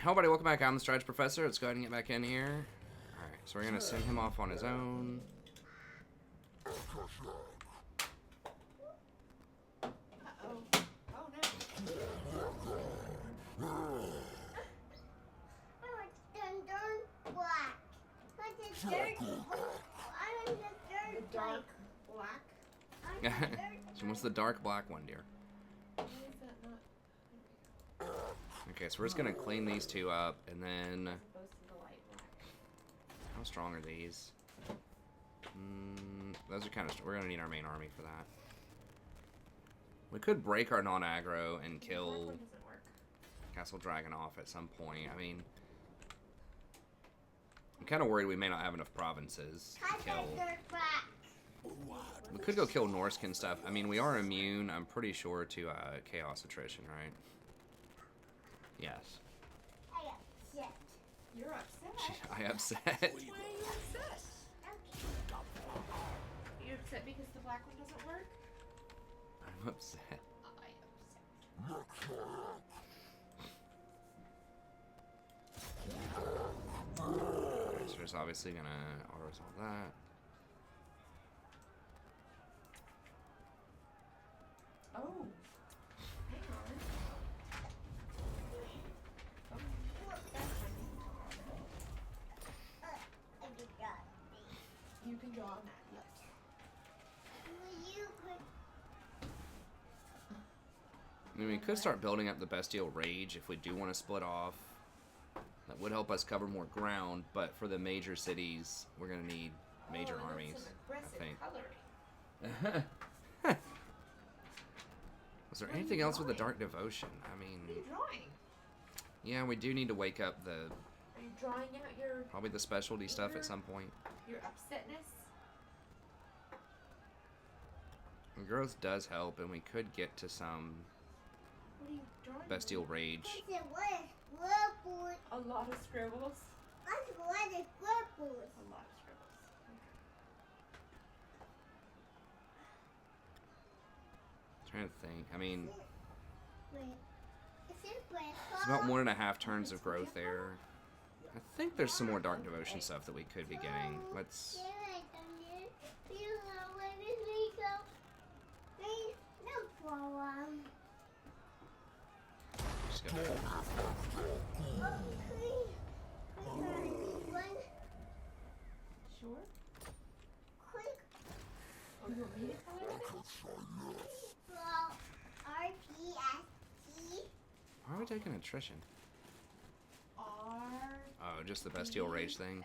Hello, buddy. Welcome back. I'm the Strategy Professor. Let's go ahead and get back in here. Alright, so we're going to send him off on his own. Dark black. She wants the dark black one, dear. Why is that not? Okay, so we're just going to clean these two up, and then... Supposed to the light black. How strong are these? Those are kind of... We're going to need our main army for that. We could break our non-aggro and kill That one doesn't work. Castle Dragon off at some point. I mean... I'm kind of worried we may not have enough provinces to kill. We could go kill Norskin stuff. I mean, we are immune, I'm pretty sure, to chaos attrition, right? Yes. You're upset. I upset. Why are you upset? You're upset because the black one doesn't work? I'm upset. I'm upset. So there's obviously gonna auto-resolve that. Oh. Hang on. You can draw on that, yes. I mean, we could start building up the Bestial Rage if we do want to split off. That would help us cover more ground, but for the major cities, we're going to need major armies, I think. Coloring. Was there anything else with the Dark Devotion? I mean... What are you drawing? Yeah, we do need to wake up the... Are you drawing out your... Probably the specialty stuff at some point. Your upsetness? And growth does help, and we could get to some What are you drawing? Bestial Rage. A lot of scribbles. A lot of scribbles. Trying to think. I mean... It's about 1.5 turns of growth there. I think there's some more Dark Devotion stuff that we could be getting. Let's... Just go. Sure. Oh, you want me to color it? Why are we taking attrition? Oh, just the Bestial Rage thing.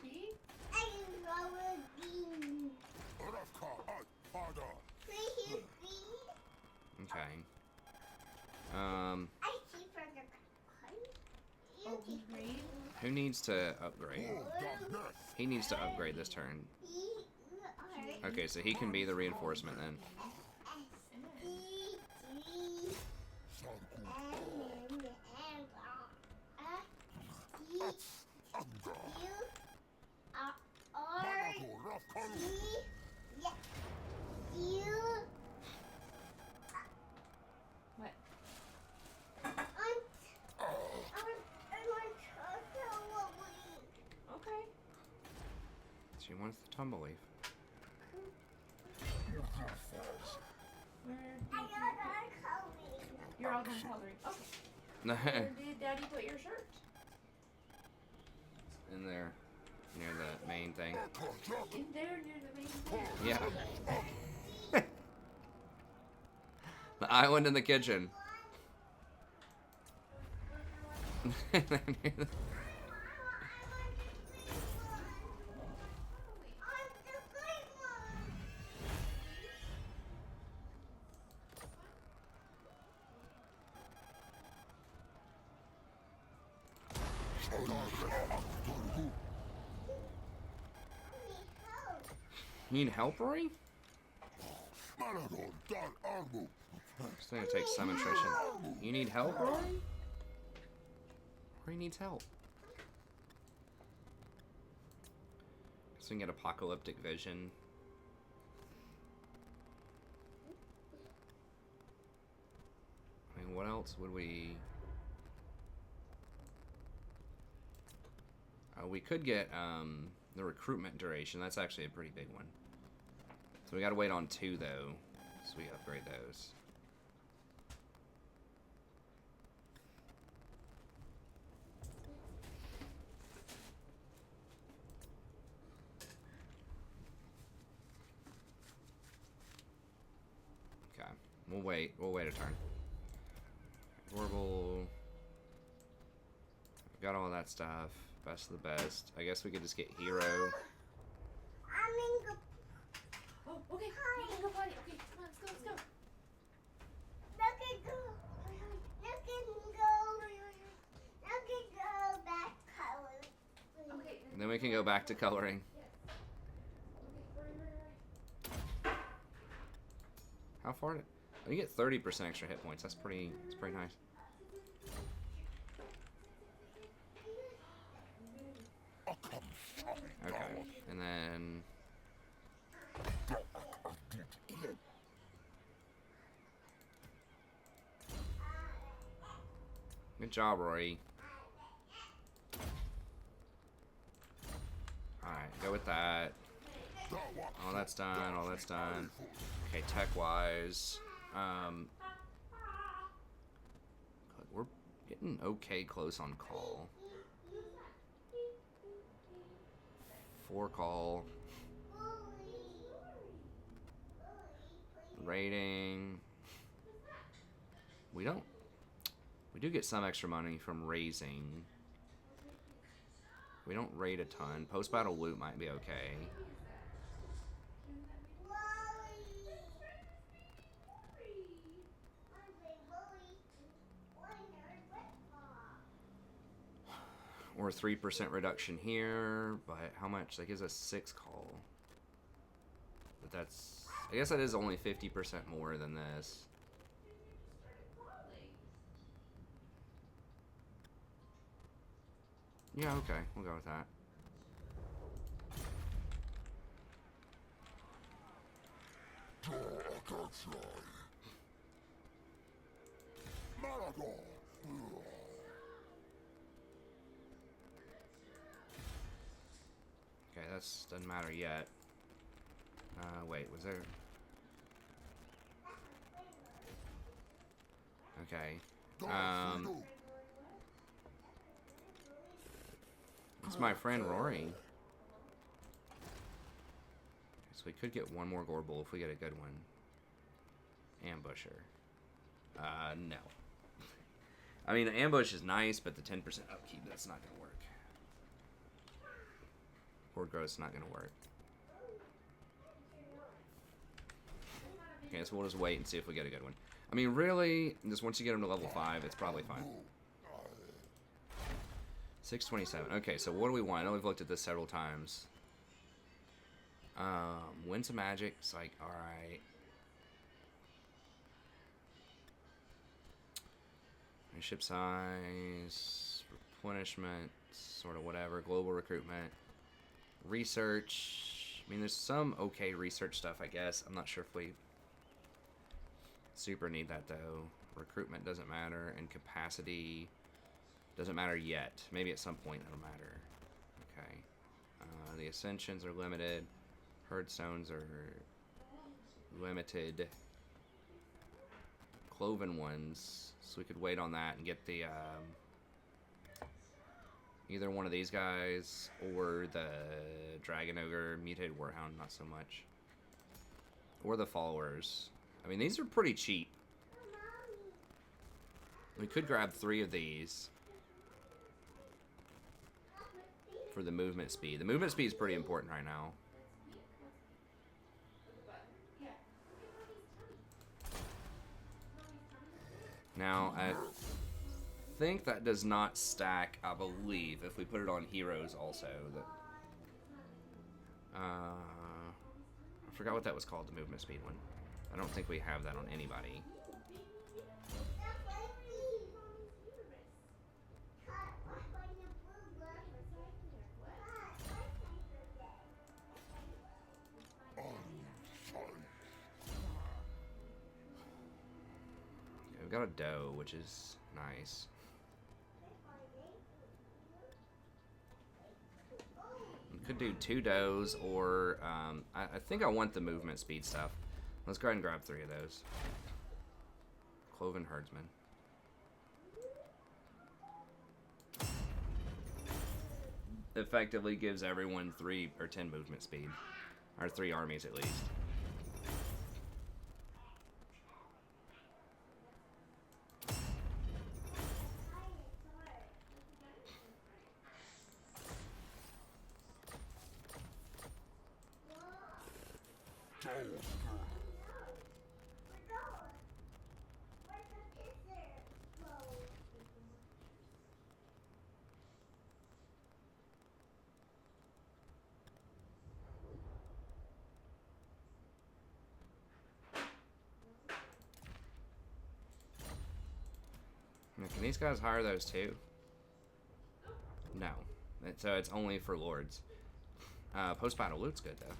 SG? Okay. Upgrade. Who needs to upgrade? He needs to upgrade this turn. Okay, so he can be the reinforcement then. What? Okay. She wants the tumbleweed. Where You're all done coloring. Okay. Where did Daddy put your shirt? In there, near the main thing. In there near the main thing. Yeah. The island in the kitchen. You need help, Rory? It's gonna take some attrition. You need help, Rory? Rory needs help. So we can get apocalyptic vision. I mean, what else would we... we could get the recruitment duration. That's actually a pretty big one. So we gotta wait on 2 though, so we upgrade those. Okay, we'll wait a turn. Orbital. Got all that stuff. Best of the best. I guess we could just get hero. I'm in the... Oh, okay. You can go potty. Okay, come on, let's go. Look at go. Look at go. Look at go back color. Okay. And then we can go back to coloring. Okay, How far did... Oh, you get 30% extra hit points. That's pretty nice. Okay, and then... Good job, Rory. Alright, go with that. All that's done, all that's done. Okay, tech-wise. We're getting okay close on call. 4 call. Rating. We do get some extra money from raising. We don't raid a ton. Post-battle loot might be okay. Or 3% reduction here, but how much? That gives us 6 call. But that's... I guess that is only 50% more than this. Yeah, okay. We'll go with that. Malagor. Okay, that's doesn't matter yet. Wait, was there... Okay. It's my friend Rory. So we could get one more Gorbel if we get a good one. Ambusher. No. I mean, the ambush is nice, but the 10% upkeep, that's not going to work. Horde growth's not going to work. Okay, so we'll just wait and see if we get a good one. I mean, really, just once you get them to level 5, it's probably fine. 627. Okay, so what do we want? I know we've looked at this several times. Win some magic. It's like, alright. Ship size, replenishment, sort of whatever. Global recruitment. Research. I mean, there's some okay research stuff, I guess. I'm not sure if we super need that, though. Recruitment doesn't matter, and capacity doesn't matter yet. Maybe at some point it'll matter. Okay. The ascensions are limited. Herd stones are limited. Cloven ones. So we could wait on that and get the either one of these guys or the Dragon Ogre, Mutated Warhound, not so much. Or the followers. I mean, these are pretty cheap. We could grab 3 of these for the movement speed. The movement speed is pretty important right now. Now, I think that does not stack, I believe, if we put it on heroes also. I forgot what that was called, the movement speed one. I don't think we have that on anybody. We've got a doe, which is nice. Could do 2 does, or I think I want the movement speed stuff. Let's go ahead and grab 3 of those. Cloven herdsman. Effectively gives everyone 3 or 10 movement speed, or 3 armies at least. Can these guys hire those too? No. So it's only for lords. Post-battle loot's good though.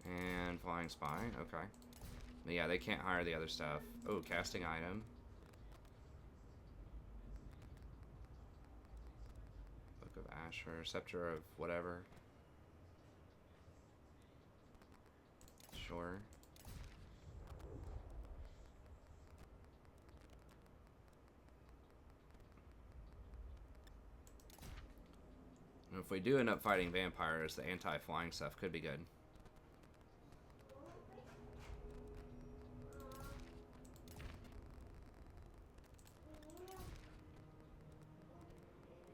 And flying spy, okay. But yeah, they can't hire the other stuff. Oh, casting item. Book of Asher, Scepter of whatever. Sure. And if we do end up fighting vampires, the anti-flying stuff could be good.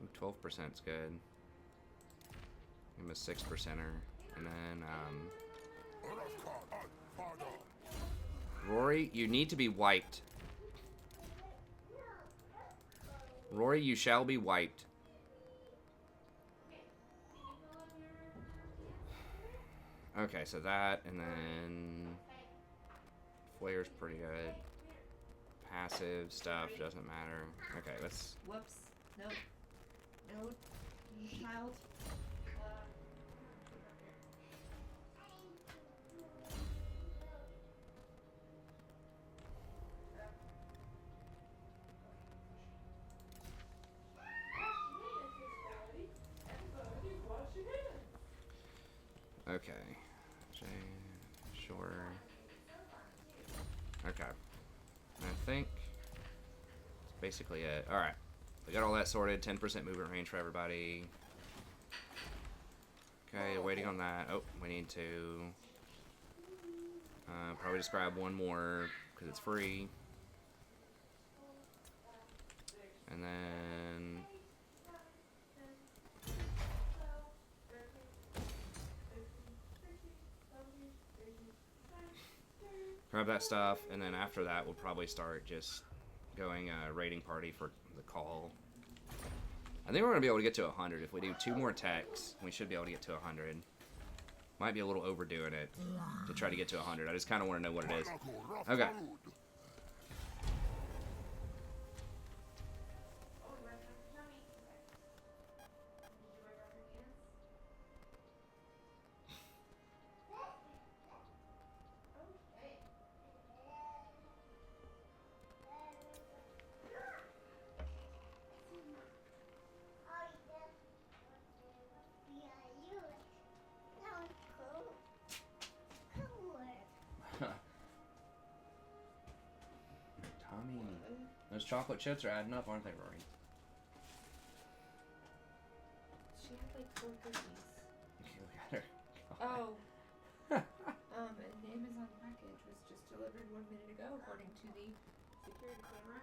Ooh, 12%'s good. Give him a 6%er. And then, Rory, you need to be wiped. Rory, you shall be wiped. Okay, so that, and then Flare's pretty good. Passive stuff doesn't matter. Okay, let's... Whoops. Nope. No. Child. Okay. Sure. Okay. I think that's basically it. Alright. We got all that sorted. 10% movement range for everybody. Okay, waiting on that. Oh, we need to probably just grab one more because it's free. And then grab that stuff, and then after that we'll probably start just going raiding party for the call. I think we're going to be able to get to 100. If we do 2 more techs, we should be able to get to 100. Might be a little overdoing it to try to get to 100. I just kind of want to know what it is. Okay. Those chocolate chips are adding up, aren't they, Rory? She had like 4 cookies. Okay, look at her. Oh. An Amazon package was just delivered 1 minute ago, according to the security camera.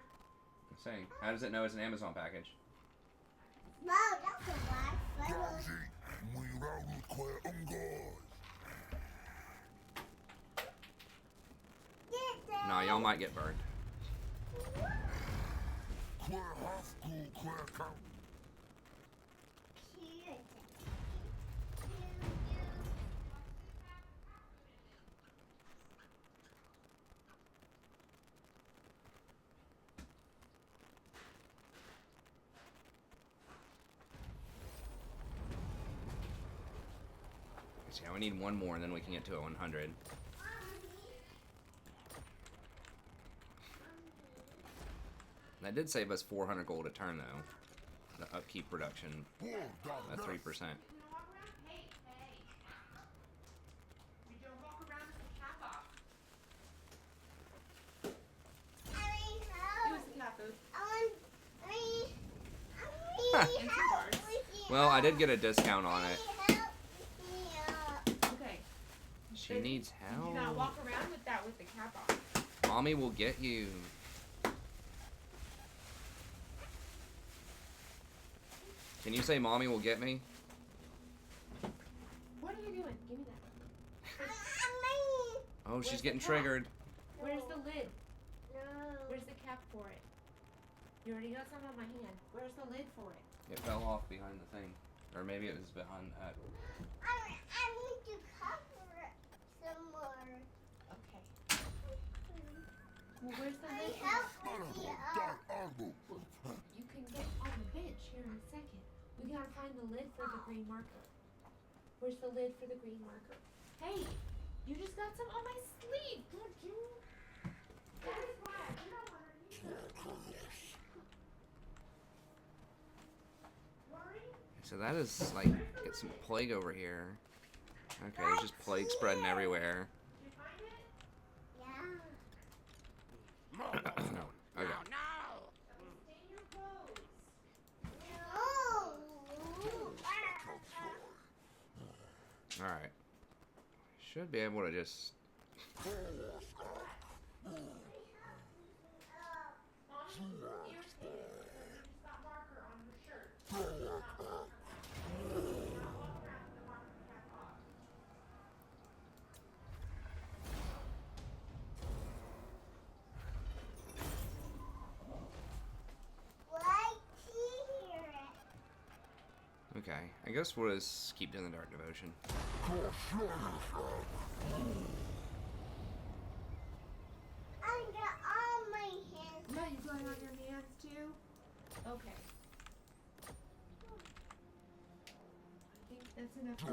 I'm saying, how does it know it's an Amazon package? No, that's a lie. No, y'all might get burned. Yeah, we need 1 more and then we can get to a 100. That did save us 400 gold a turn though. The upkeep reduction at 3%. And 2 guards. Well, I did get a discount on it. Okay. She needs help. Do not walk around with that with the cap on. Mommy will get you. Can you say mommy will get me? What are you doing? Give me that. Oh, she's Where's getting the cap? triggered. Where's the lid? No. Where's the cap for it? You already got some on my hand. Where's the lid for it? It fell off behind the thing. Or maybe it was behind that. I need to cover it some more. Okay. Well, where's the lid? Help me up. You can get on the bench here in a second. We gotta find the lid for the green marker. Where's the lid for the green marker? Hey, you just got some on my sleeve. Don't you? That is why I do not want to use So that is like, get some plague over here. Okay, there's just plague spreading everywhere. Did you find it? Yeah. No. Okay. Stay in your clothes. No. Alright. Should be able to just... Mommy, you're scared. You just got marker on your shirt. Okay, I guess we'll just keep doing the dark devotion. I got all my hands. No, you got it on your hands too? Okay. I think that's enough for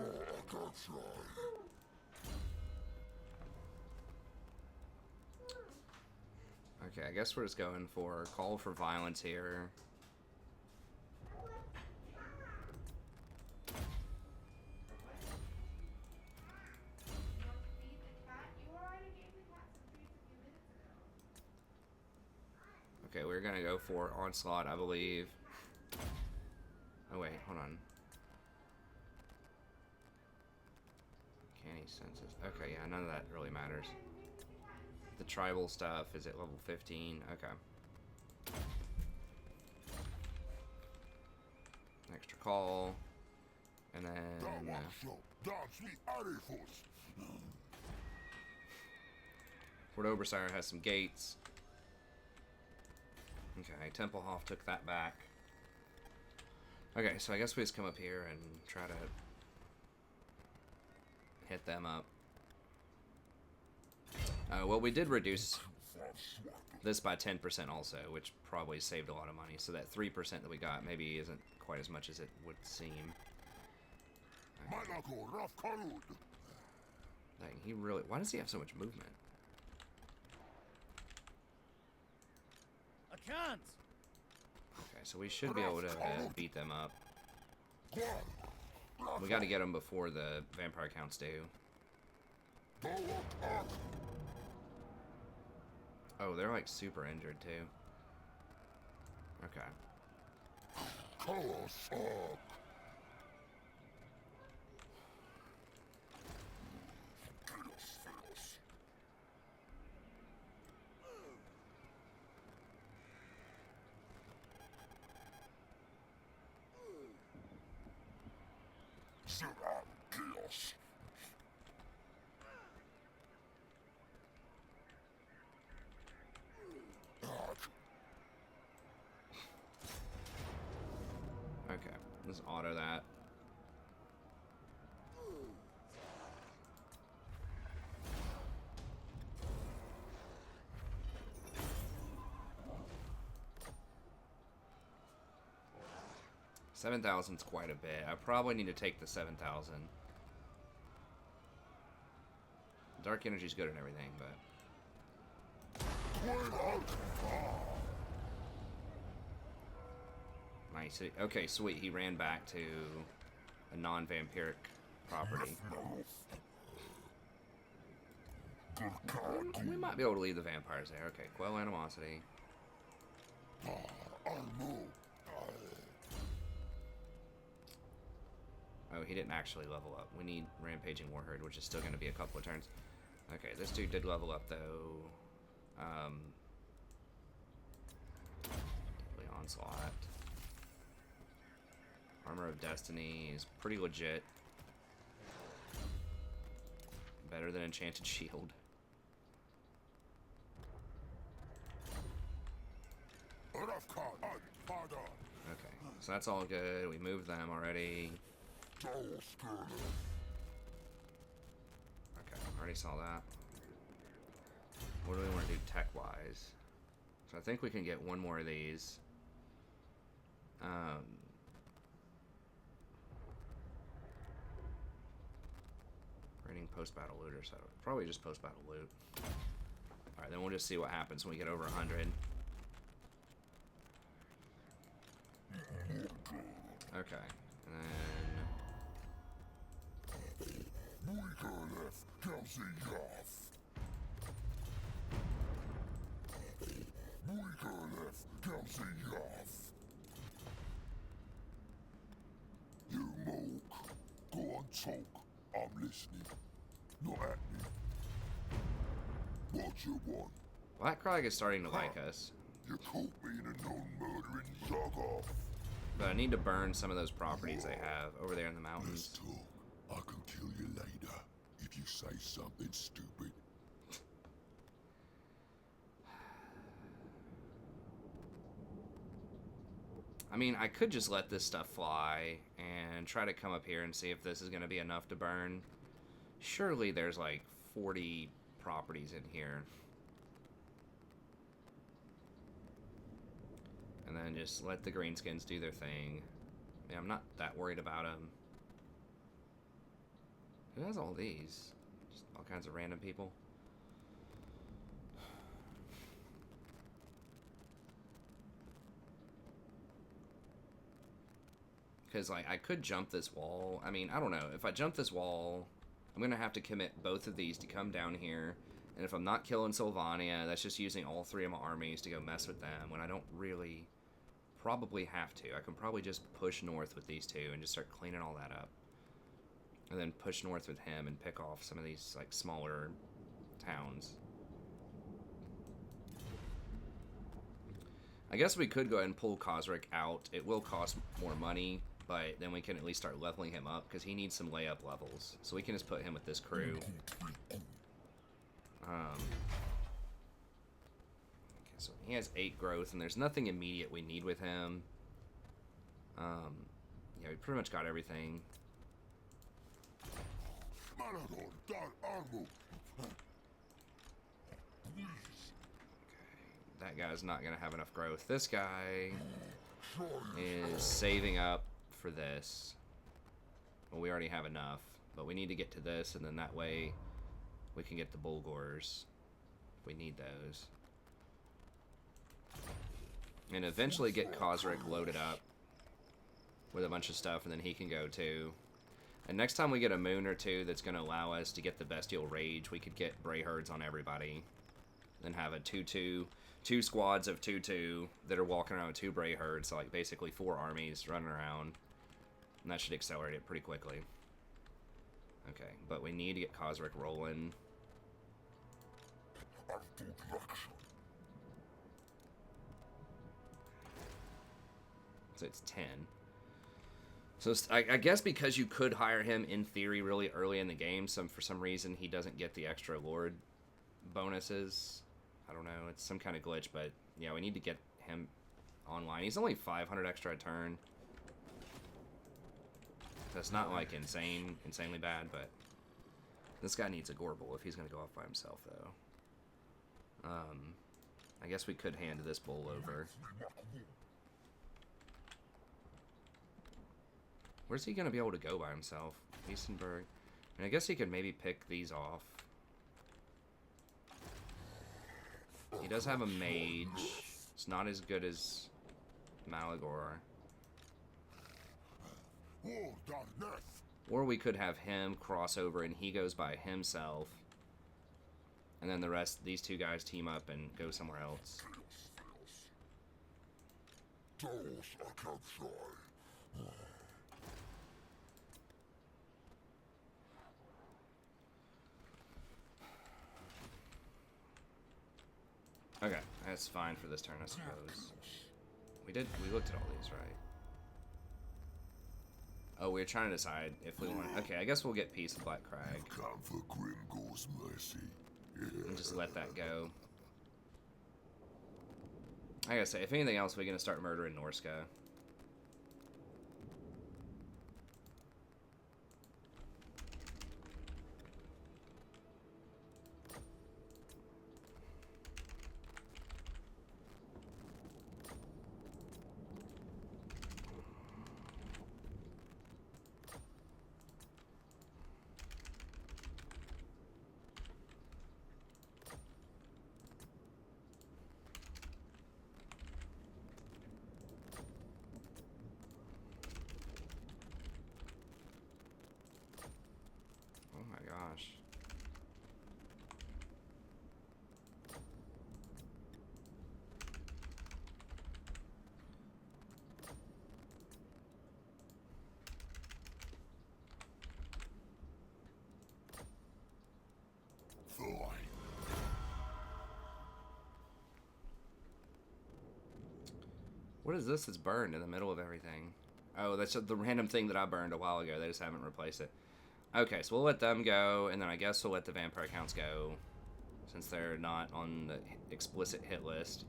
Okay, I guess we're just going for call for violence here. Okay, we're gonna go for onslaught, I believe. Oh wait, hold on. Canny senses. Okay, yeah, none of that really matters. The tribal stuff is at level 15. Okay. Extra call. And then... Fort Obersire has some gates. Okay, Templehof took that back. Okay, so I guess we just come up here and try to hit them up. Well, we did reduce this by 10% also, which probably saved a lot of money. So that 3% that we got maybe isn't quite as much as it would seem. Malagor, Dang, he really... Why does he have so much movement? a chance. Okay, so we should be able to beat them up. We got to get them before the vampire counts do. Oh, they're like super injured too. Okay. Chaos. Okay, let's auto that. $7,000's quite a bit. I probably need to take the 7,000. Dark energy's good and everything, but nice. Okay, sweet. He ran back to a non-vampiric property. We might be able to leave the vampires there. Okay, quell animosity. Oh, he didn't actually level up. We need Rampaging Warherd, which is still going to be a couple of turns. Okay, this dude did level up, though. Onslaught. Armor of Destiny is pretty legit. Better than Enchanted Shield. Okay, so that's all good. We moved them already. Okay, already saw that. What do we want to do tech-wise? So I think we can get one more of these. Rating post-battle loot or so. Probably just post-battle loot. Alright, then we'll just see what happens when we get over 100. Okay, and You moke. Go on, talk. I'm listening. Not at me. What you want? Blackcrag is starting to like us. You caught me in a non-murdering jog-off. But I need to burn some of those properties they have over there in the Let's mountains. talk. I can kill you later if you say something stupid. I mean, I could just let this stuff fly and try to come up here and see if this is going to be enough to burn. Surely there's like 40 properties in here. And then just let the greenskins do their thing. Yeah, I'm not that worried about them. Who has all these? Just all kinds of random people. Because, like, I could jump this wall. I mean, I don't know. If I jump this wall, I'm going to have to commit both of these to come down here. And if I'm not killing Sylvania, that's just using all three of my armies to go mess with them when I don't really probably have to. I can probably just push north with these two and just start cleaning all that up. And then push north with him and pick off some of these, like, smaller towns. I guess we could go ahead and pull Khosrek out. It will cost more money, but then we can at least start leveling him up because he needs some layup levels. So we can just put him with this crew. Okay, so he has 8 growth, and there's nothing immediate we need with him. Yeah, we pretty much got everything. Malagor, That guy's not going to have enough growth. This guy is saving up for this. Well, we already have enough, but we need to get to this, and then that way we can get the Bulgors. We need those. And eventually get Khosrek loaded up with a bunch of stuff, and then he can go too. And next time we get a moon or two that's going to allow us to get the Bestial Rage, we could get Bray Herds on everybody. Then have a 2-2, 2 squads of 2-2 that are walking around with 2 Bray Herds, so like basically 4 armies running around. And that should accelerate it pretty quickly. Okay, but we need to get Khosrek rolling. So it's 10. So I guess because you could hire him in theory really early in the game, for some reason he doesn't get the extra Lord bonuses. I don't know, it's some kind of glitch, but yeah, we need to get him online. He's only 500 extra a turn. That's not like insanely bad, but this guy needs a Gorbel if he's going to go off by himself, though. I guess we could hand this bull over. Where's he going to be able to go by himself? Hiesenberg. And I guess he could maybe pick these off. He does have a mage. It's not as good as Malagor. Or we could have him cross over and he goes by himself. And then the rest, these 2 guys team up and go somewhere else. That's fine for this turn, I suppose. We looked at all these, right? Oh, we were trying to decide if we want. Okay, I guess we'll get Peace of Black Crag. Come for Grimgor's mercy. And just let that go. I gotta say, if anything else, we're gonna start murdering Norska. Oh my gosh. Fine. What is this that's burned in the middle of everything? Oh, that's the random thing that I burned a while ago. They just haven't replaced it. Okay, so we'll let them go, and then I guess we'll let the vampire counts go, since they're not on the explicit hit list.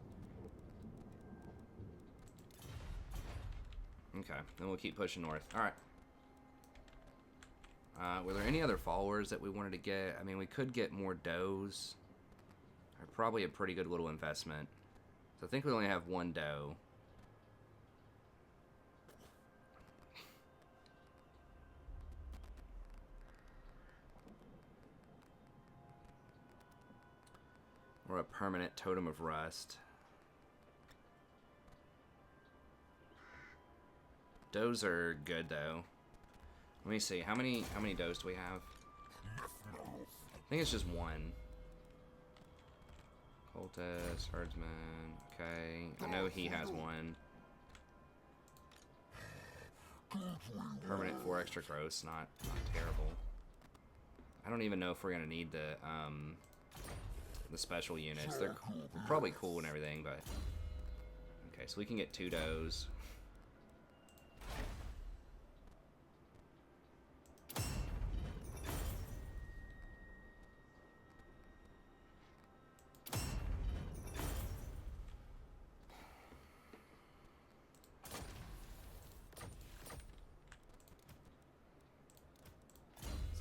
Okay, then we'll keep pushing north. Alright. Were there any other followers that we wanted to get? I mean, we could get more does. Are probably a pretty good little investment. So I think we only have one doe. Or a permanent totem of rust. Does are good though. Let me see. How many does do we have? I think it's just one. Cultist, herdsman. Okay. I know he has one. Permanent 4 extra gross, not terrible. I don't even know if we're gonna need the special units. They're probably cool and everything, but okay, so we can get 2 does.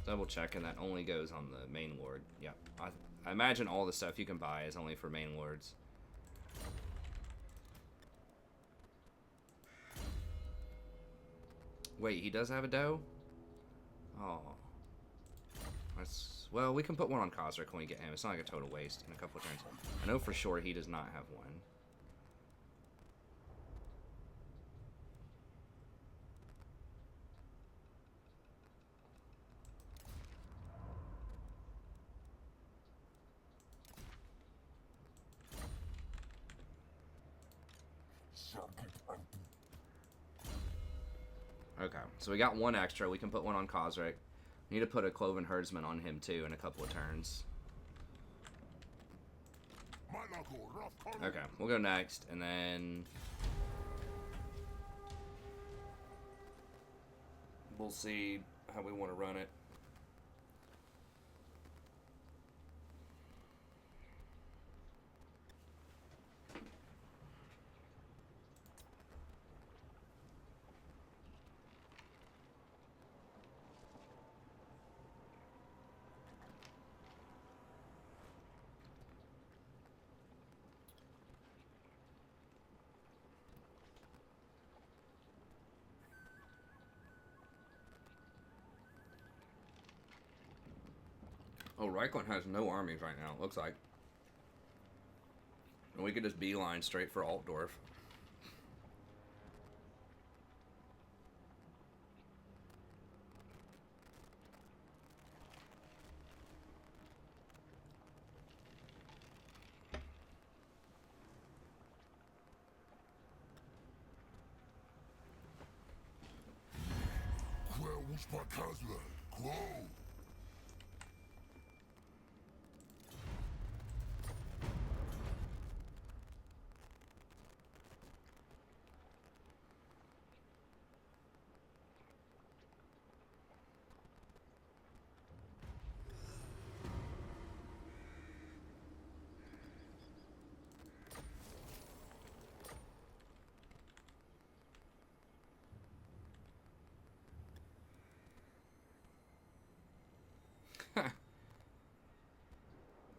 Double checking that only goes on the main ward. Yep. I imagine all the stuff you can buy is only for main wards. Wait, he does have a doe? Oh. Well, we can put one on Kozric when we get him. It's not like a total waste in a couple of turns. I know for sure he does not have one. Okay, so we got one extra. We can put one on Kozric. We need to put a Cloven Herdsman on him too in a couple of turns. Okay, we'll go next, and then we'll see how we want to run it. Oh, Reichland has no armies right now, it looks like. And we could just beeline straight for Altdorf.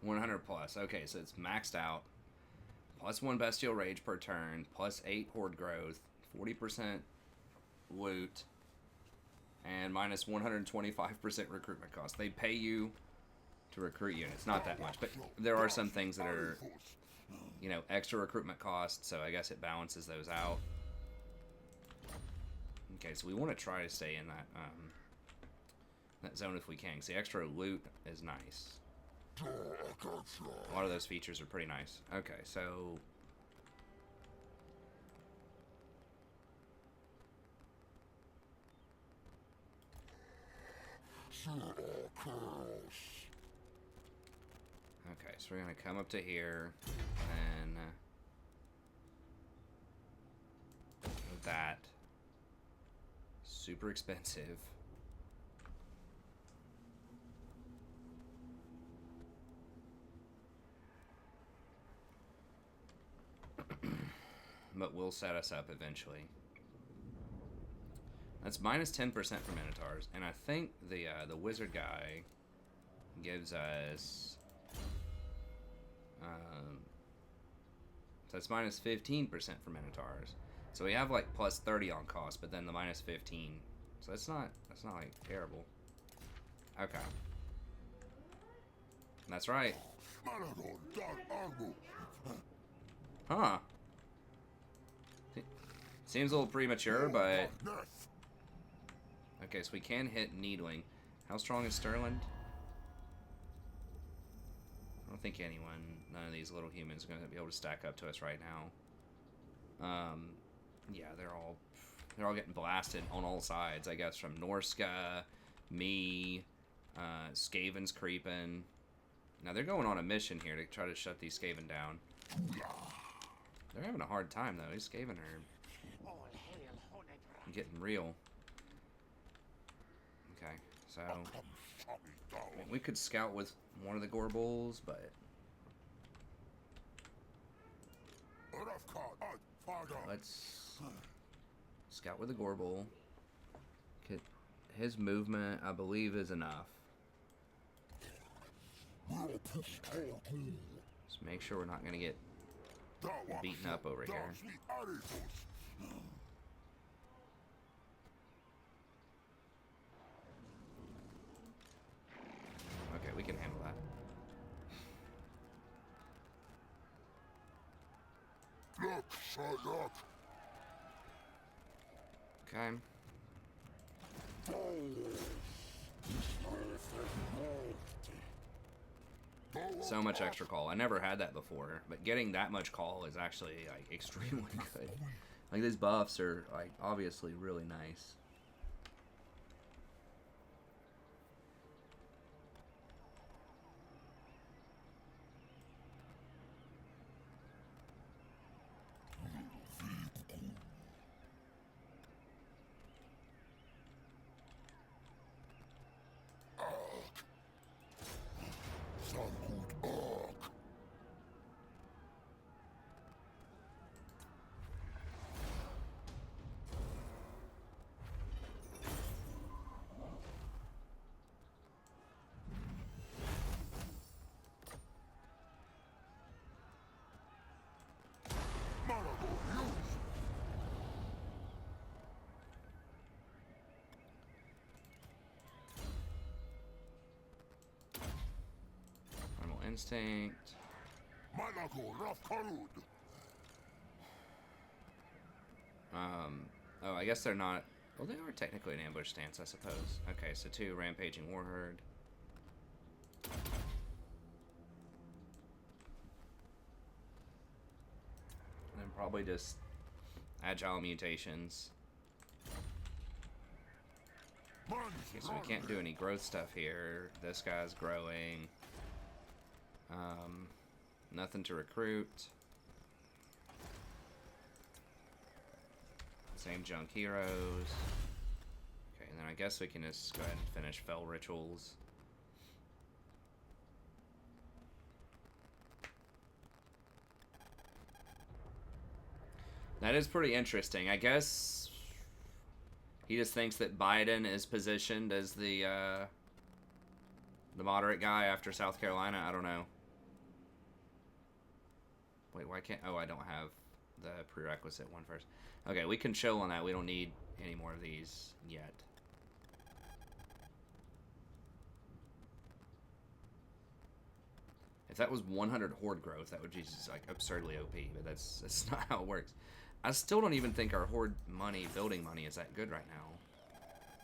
100 plus. Okay, so it's maxed out. Plus 1 bestial rage per turn. Plus 8 horde growth. 40% loot. And minus 125% recruitment cost. They pay you to recruit units. Not that much, but there are some things that are, you know, extra recruitment costs, so I guess it balances those out. Okay, so we want to try to stay in that that zone if we can, because the extra loot is nice. A lot of those features are pretty nice. Okay, so... Okay, so we're going to come up to here, and that. Super expensive. But will set us up eventually. That's minus 10% for Minotaurs, and I think the wizard guy gives us so it's minus 15% for Minotaurs. So we have like plus 30 on cost, but then the minus 15. So that's not like terrible. Okay. That's right. Huh. Seems a little premature, but... Okay, so we can hit Needling. How strong is Sterling? I don't think none of these little humans are going to be able to stack up to us right now. Yeah, they're all getting blasted on all sides, I guess, from Norska, me, Skaven's creeping. Now, they're going on a mission here to try to shut these Skaven down. They're having a hard time, though. These Skaven are getting real. Okay, so I mean, we could scout with one of the Gorbals, but let's scout with the Gorbal. His movement, I believe, is enough. Just make sure we're not going to get beaten up over here. Okay, we can handle that. Okay. So much extra call. I never had that before, but getting that much call is actually like extremely good. Like these buffs are like obviously really nice. Instinct. Malagor, oh, I guess they're not. Well, they are technically an ambush stance, I suppose. Okay, so 2 rampaging warherd. And then probably just agile mutations. Okay, so we can't do any growth stuff here. This guy's growing. Nothing to recruit. Same junk heroes. Okay, and then I guess we can just go ahead and finish Fell Rituals. That is pretty interesting. I guess he just thinks that Biden is positioned as the moderate guy after South Carolina. I don't know. Wait, why can't... Oh, I don't have the prerequisite one first. Okay, we can chill on that. We don't need any more of these yet. If that was 100 horde growth, that would be just like absurdly OP, but that's not how it works. I still don't even think our horde money, building money, is that good right now.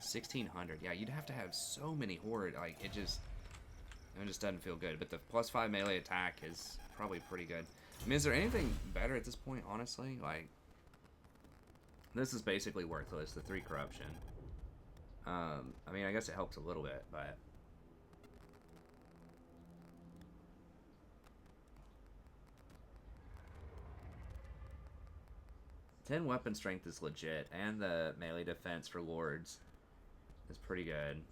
1,600. Yeah, you'd have to have so many horde. Like, it just doesn't feel good. But the +5 melee attack is probably pretty good. I mean, is there anything better at this point, honestly? Like, this is basically worthless, the 3 corruption. I mean, I guess it helps a little bit, but... +10 weapon strength is legit, and the melee defense for lords is pretty good.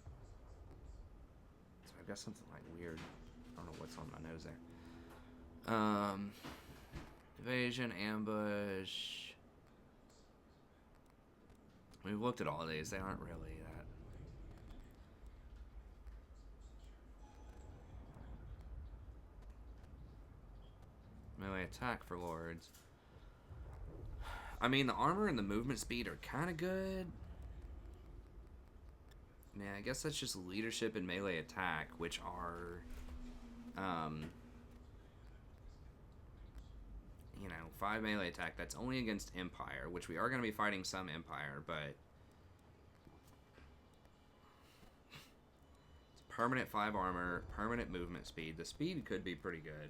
So I've got something like weird. I don't know what's on my nose there. Evasion, ambush. We've looked at all of these. They aren't really that. Melee attack for lords. I mean, the armor and the movement speed are kind of good. Yeah, I guess that's just leadership and melee attack, which are, you know, 5 melee attack. That's only against Empire, which we are going to be fighting some Empire, but it's permanent 5 armor, permanent movement speed. The speed could be pretty good.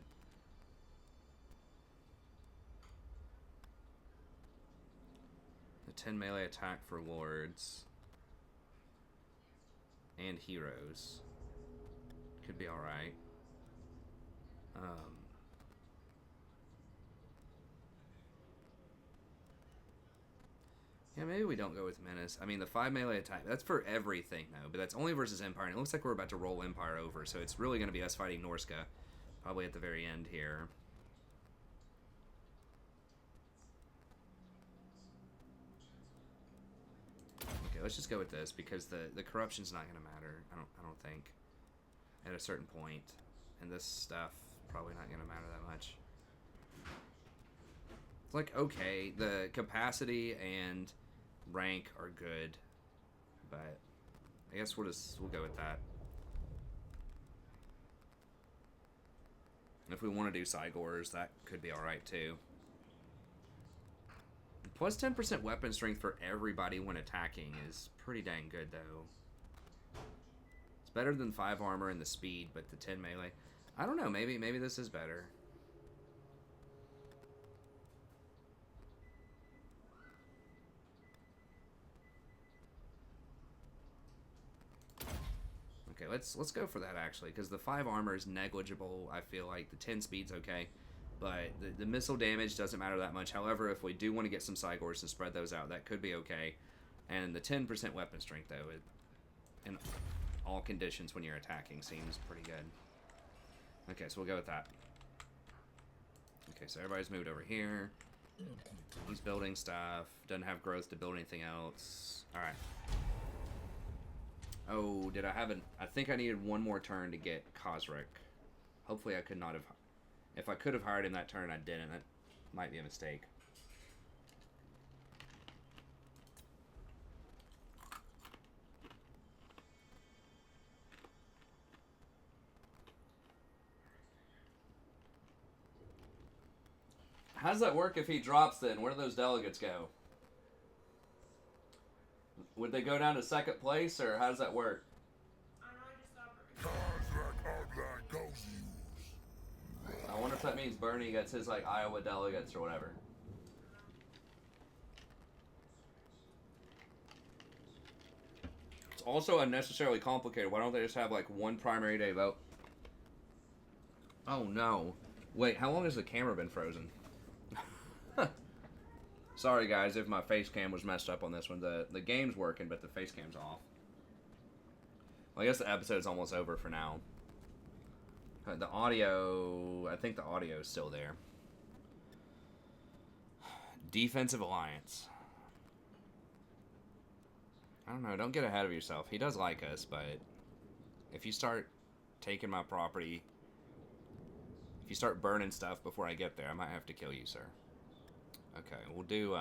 The 10 melee attack for lords and heroes could be alright. Yeah, maybe we don't go with Menace. I mean, the 5 melee attack, that's for everything, though, but that's only versus Empire, and it looks like we're about to roll Empire over, so it's really going to be us fighting Norska, probably at the very end here. Okay, let's just go with this, because the corruption's not going to matter, I don't think, at a certain point, and this stuff probably not going to matter that much. It's like, okay, the capacity and rank are good, but I guess we'll go with that. If we want to do Cygors, that could be alright too. Plus 10% weapon strength for everybody when attacking is pretty dang good though. It's better than 5 armor and the speed, but the 10 melee, I don't know, maybe this is better. Okay, let's go for that actually, because the 5 armor is negligible. I feel like the 10 speed's okay, but the missile damage doesn't matter that much. However, if we do want to get some Cygors and spread those out, that could be okay. And the 10% weapon strength, though, in all conditions when you're attacking, seems pretty good. Okay, so we'll go with that. Okay, so everybody's moved over here. He's building stuff. Doesn't have growth to build anything else. All right. Oh, did I have an... I think I needed one more turn to get Kozrik. Hopefully I could not have... If I could have hired him that turn, I didn't. That might be a mistake. How does that work if he drops then? Where do those delegates go? Would they go down to 2nd place, or how does that work? I wonder if that means Bernie gets his, like, Iowa delegates or whatever. It's also unnecessarily complicated. Why don't they just have, like, one primary day vote? Oh, no. Wait, how long has the camera been frozen? Sorry, guys, if my face cam was messed up on this one. The game's working, but the face cam's off. Well, I guess the episode's almost over for now. The audio... I think the audio is still there. Defensive alliance. I don't know, don't get ahead of yourself. He does like us, but... if you start taking my property... If you start burning stuff before I get there, I might have to kill you, sir. Okay, we'll do,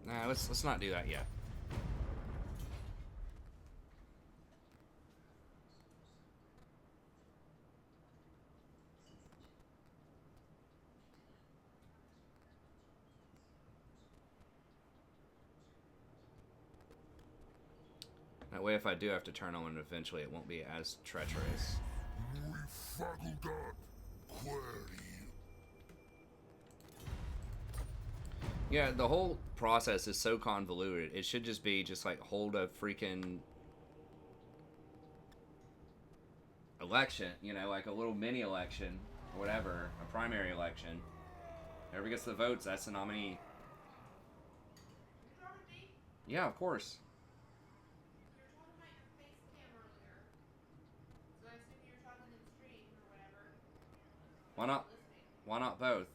Nah, let's not do that yet. That way, if I do have to turn on eventually, it won't be as treacherous. We faggled that query. Yeah, the whole process is so convoluted. It should just be just like hold a freaking election, you know, like a little mini election or whatever, a primary election. Whoever gets the votes, that's the nominee. Yeah, of course. You were talking about your face cam earlier, so I assume you're talking in stream or whatever. Why not? Why not both?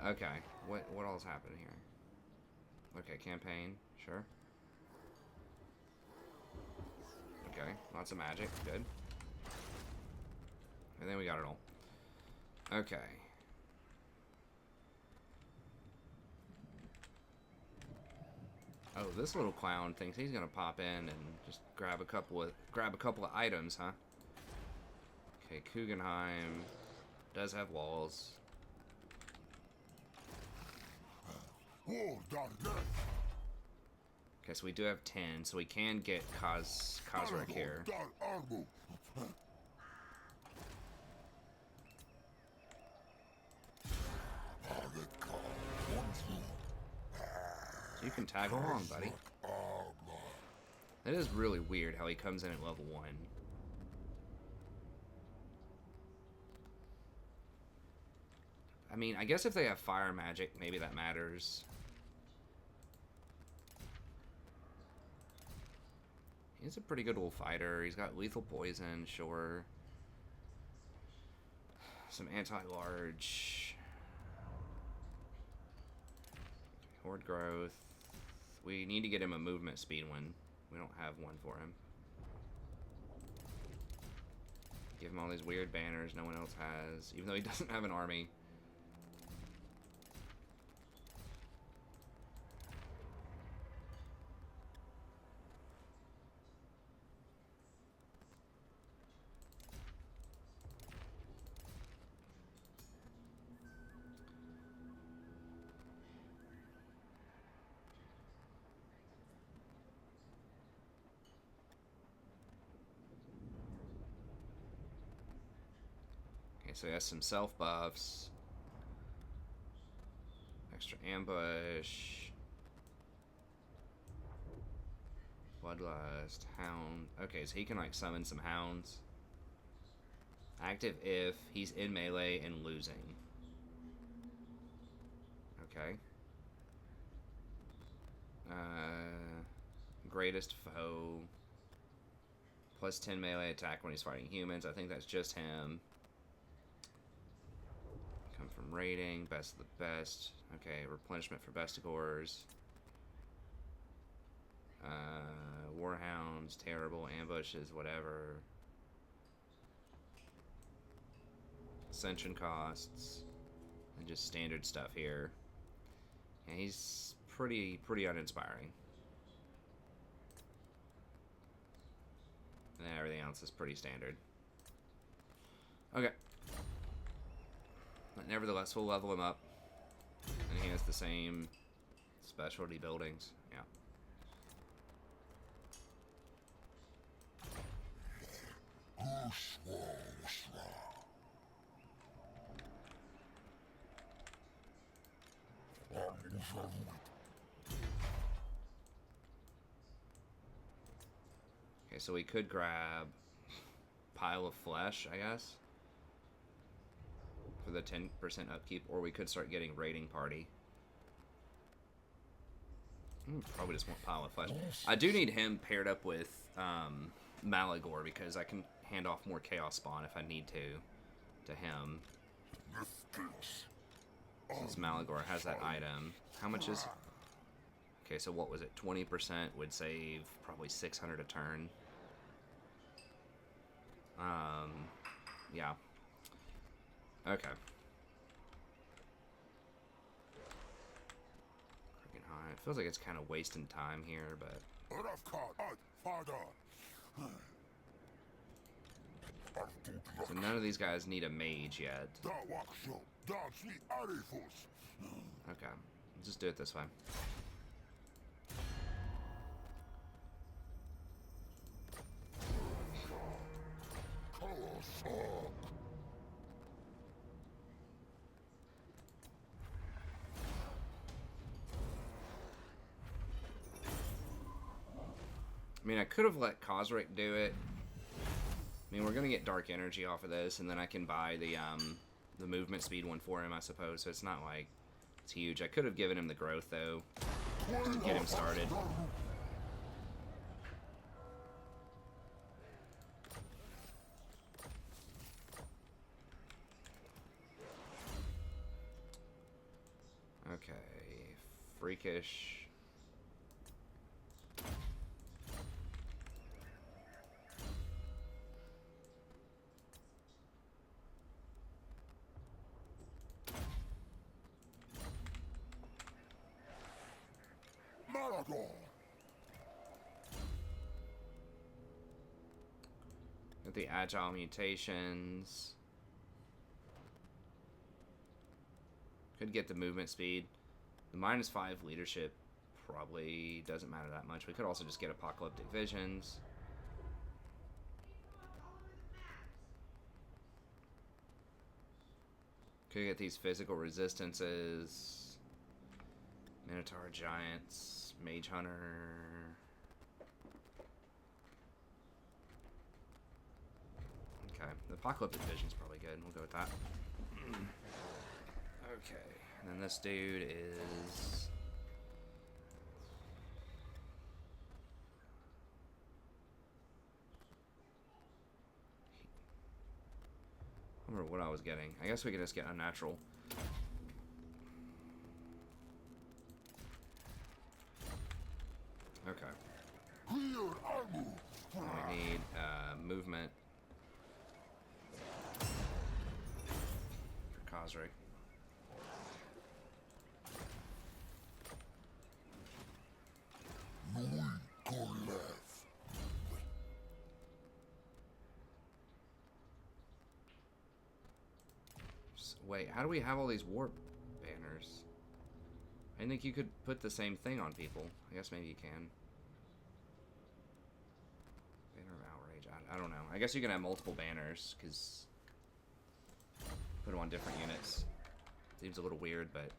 Okay. What all's happening here? Okay, campaign, sure. Okay, lots of magic, good. And then we got it all. Okay. Oh, this little clown thinks he's gonna pop in and just grab a couple of items, huh? Okay, Guggenheim does have walls. Whoa, done that. Okay, so we do have 10, so we can get Cosric here. So you can tag along, buddy. That is really weird how he comes in at level 1. I mean, I guess if they have fire magic, maybe that matters. He's a pretty good wolf fighter. He's got lethal poison, sure. Some anti-large. Horde growth. We need to get him a movement speed one. We don't have one for him. Give him all these weird banners no one else has, even though he doesn't have an army. So he has some self buffs, extra ambush, bloodlust, hound. Okay, so he can like summon some hounds. Active if he's in melee and losing. Okay. Greatest foe. Plus 10 melee attack when he's fighting humans. I think that's just him. From raiding, best of the best. Okay, replenishment for bestigors. Warhounds, terrible, ambushes, whatever. Ascension costs. And just standard stuff here. And he's pretty uninspiring. And then everything else is pretty standard. Okay. But nevertheless, we'll level him up. And he has the same specialty buildings. Yeah. Okay, so we could grab Pile of Flesh, I guess, for the 10% upkeep, or we could start getting Raiding Party. Probably just want Pile of Flesh. I do need him paired up with Malagor, because I can hand off more Chaos Spawn if I need to him. This case, Since Malagor has that item. How much is... Okay, so what was it? 20% would save probably 600 a turn. Yeah. Okay. Freaking high. It feels like it's kind of wasting time here, but... So none of these guys need a mage yet. Okay, just do it this way. I mean, I could have let Cosric do it. I mean, we're gonna get dark energy off of this, and then I can buy the movement speed one for him, I suppose. So it's not like it's huge. I could have given him the growth though, to get him started. Okay, freakish. Malagor. With the agile mutations. Could get the movement speed. The -5 leadership probably doesn't matter that much. We could also just get apocalyptic visions. Could get these physical resistances. Minotaur Giants, Mage Hunter. Okay, the Apocalyptic Vision's probably good. We'll go with that. Okay, and then this dude is... I don't remember what I was getting. I guess we could just get Unnatural. Okay. I need movement for Cosric. Wait, how do we have all these warp banners? I think you could put the same thing on people. I guess maybe you can. Banner of Outrage. I don't know. I guess you can have multiple banners, because put them on different units. Seems a little weird, but...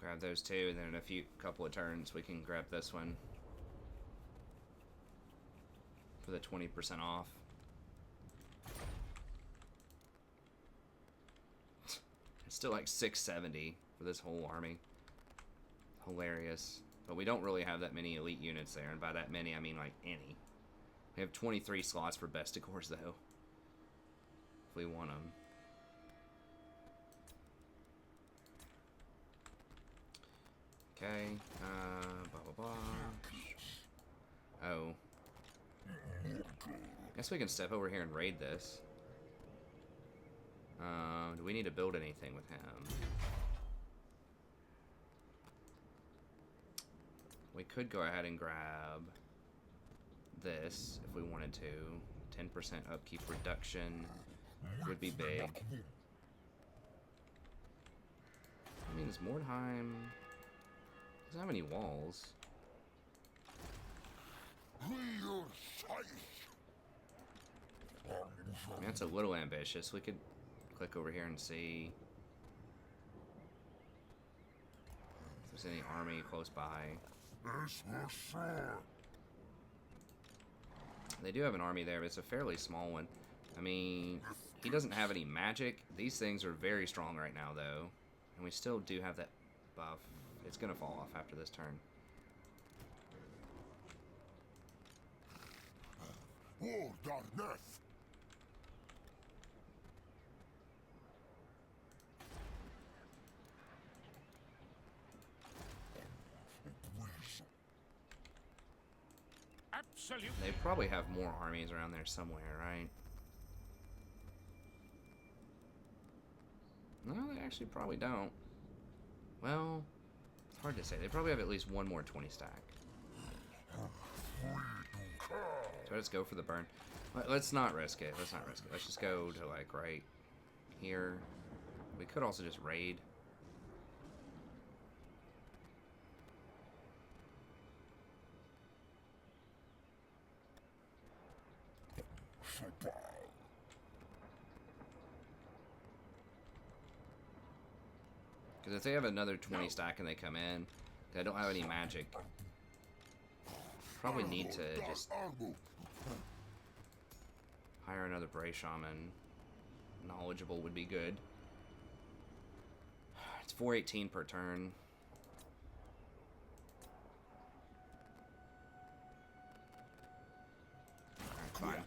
Grab those two, and then in a couple of turns we can grab this one for the 20% off. It's still like 670 for this whole army. Hilarious. But we don't really have that many elite units there, and by that many I mean like any. We have 23 slots for besticores though, if we want them. Okay, blah, blah, blah. Oh. Guess we can step over here and raid this. Do we need to build anything with him? We could go ahead and grab this if we wanted to. 10% upkeep reduction would be big. I mean, is Mordheim... doesn't have any walls. I mean, that's a little ambitious. We could click over here and see if there's any army close by. They do have an army there, but it's a fairly small one. I mean, he doesn't have any magic. These things are very strong right now, though. And we still do have that buff. It's going to fall off after this turn. They probably have more armies around there somewhere, right? No, they actually probably don't. Well, it's hard to say. They probably have at least one more 20 stack. So let's go for the burn. Let's not risk it. Let's not risk it. Let's just go to, like, right here. We could also just raid. Because if they have another 20 stack and they come in, I don't have any magic. Probably need to just hire another Bray Shaman. Knowledgeable would be good. It's 418 per turn. Alright, fine.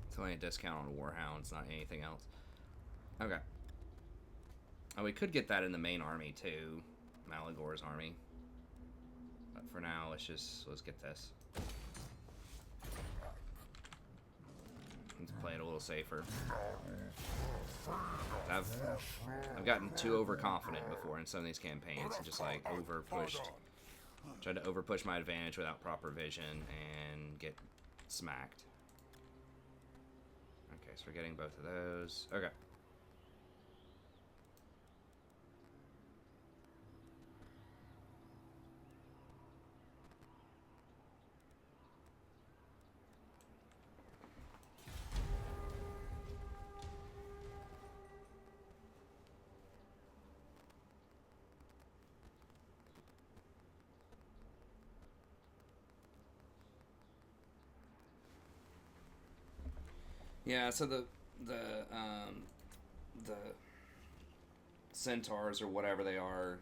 It's only a discount on Warhounds, not anything else. Okay. Oh, we could get that in the main army too. Malagor's army. But for now, let's get this. Let's play it a little safer. I've gotten too overconfident before in some of these campaigns and just like tried to overpush my advantage without proper vision and get smacked. Okay, so we're getting both of those. Okay. Yeah, so the centaurs or whatever they are,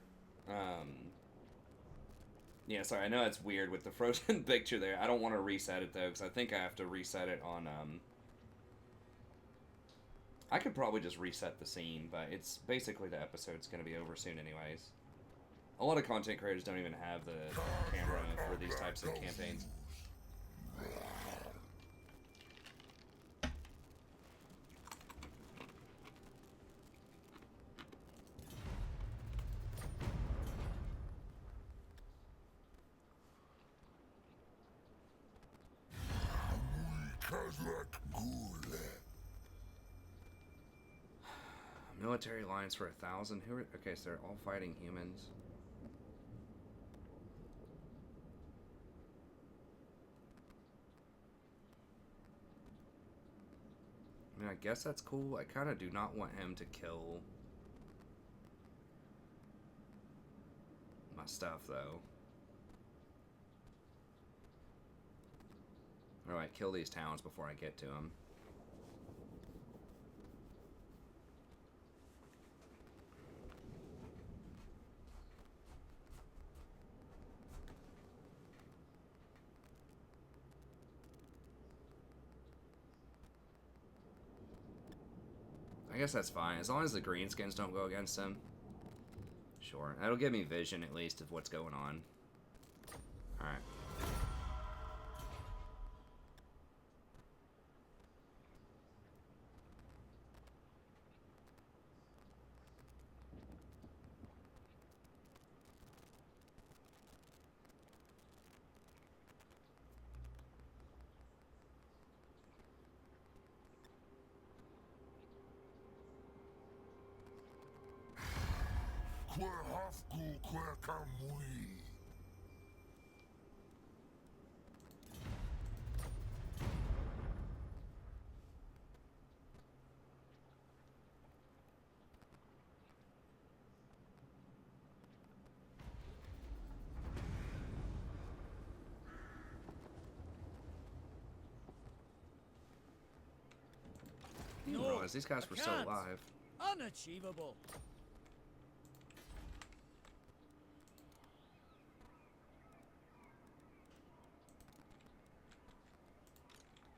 yeah, sorry, I know it's weird with the frozen picture there. I don't want to reset it though, because I think I have to reset it on, I could probably just reset the scene, but it's basically the episode's going to be over soon anyways. A lot of content creators don't even have the camera for these types of campaigns. Military alliance for 1,000. Who are, okay, so they're all fighting humans. I mean, I guess that's cool. I kind of do not want him to kill my stuff, though. Alright, kill these towns before I get to them. I guess that's fine. As long as the greenskins don't go against him. Sure. That'll give me vision, at least, of what's going on. Alright. Quer hafgu, quer camui. I didn't realize these guys were still alive. Unachievable.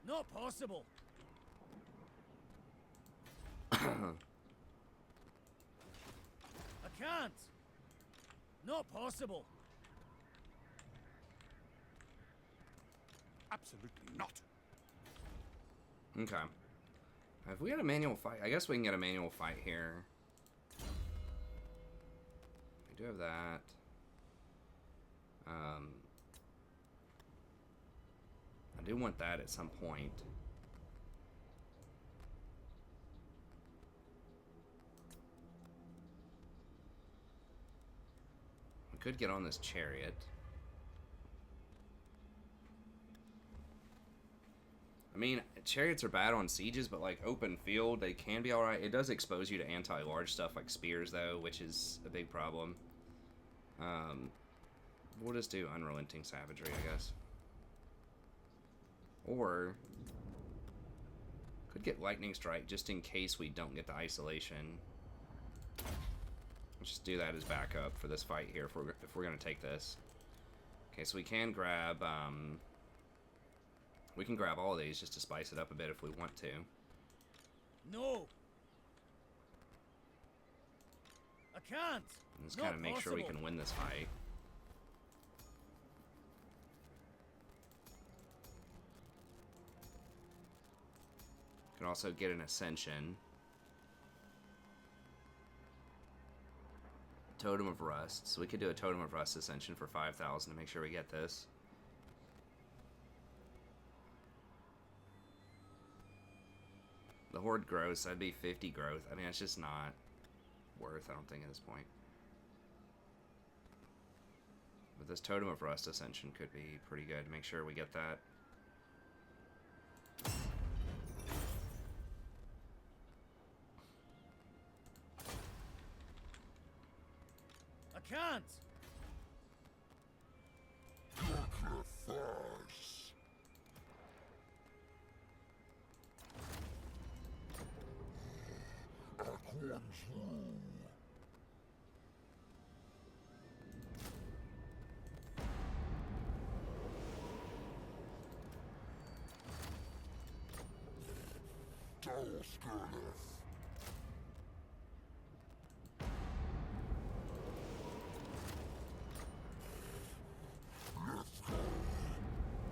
Not possible. I can't. Not possible. Absolutely not. Okay. If we had a manual fight, I guess we can get a manual fight here. We do have that. I do want that at some point. We could get on this chariot. I mean, chariots are bad on sieges, but like open field, they can be alright. It does expose you to anti-large stuff like spears, though, which is a big problem. We'll just do unrelenting savagery, I guess. Or could get lightning strike just in case we don't get the isolation. Let's just do that as backup for this fight here if we're gonna take this. Okay, so we can grab all of these just to spice it up a bit if we want to. No. I can't. And just kind of make sure we can win this fight. Can also get an ascension. Totem of Rust. So we could do a Totem of Rust ascension for 5,000 to make sure we get this. The Horde grows, so that'd be 50 growth. I mean, it's just not worth, I don't think, at this point. But this Totem of Rust ascension could be pretty good to make sure we get that. I can't. Sacrifice.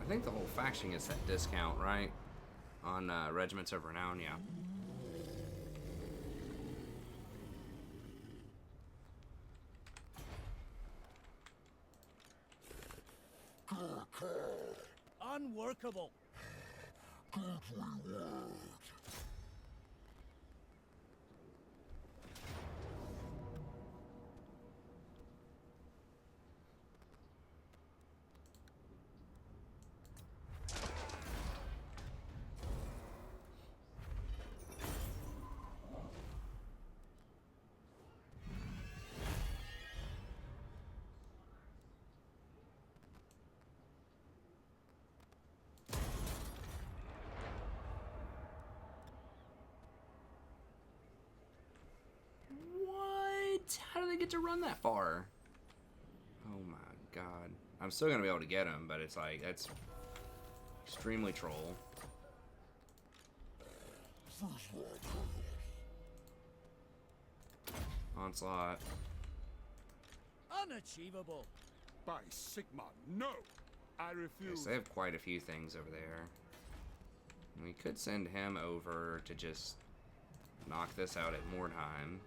I think the whole faction gets that discount, right? On Regiments of Renown, yeah. Unworkable. Good reward. How do they get to run that far? Oh my god. I'm still gonna be able to get him, but it's like, that's extremely troll. onslaught. Unachievable. By Sigma, no! I Okay, refuse. so they have quite a few things over there. We could send him over to just knock this out at Mordheim.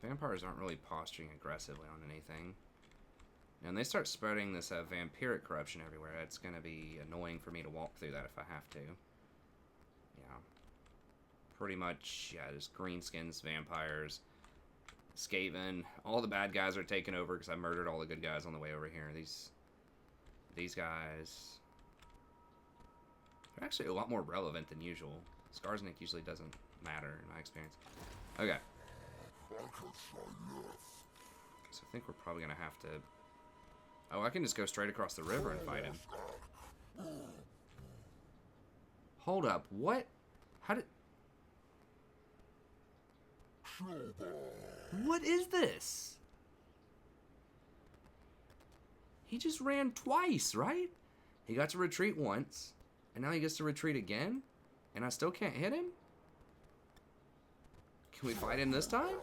Vampires aren't really posturing aggressively on anything. And they start spreading this vampiric corruption everywhere. It's going to be annoying for me to walk through that if I have to. Yeah. Pretty much, yeah, just greenskins, vampires, Skaven. All the bad guys are taken over because I murdered all the good guys on the way over here. These guys... They're actually a lot more relevant than usual. Skarsnik usually doesn't matter in my experience. Okay. So I think we're probably going to have to... Oh, I can just go straight across the river and fight him. Hold up, what? How did... What is this? He just ran twice, right? He got to retreat once, and now he gets to retreat again? And I still can't hit him? Can we fight him this time?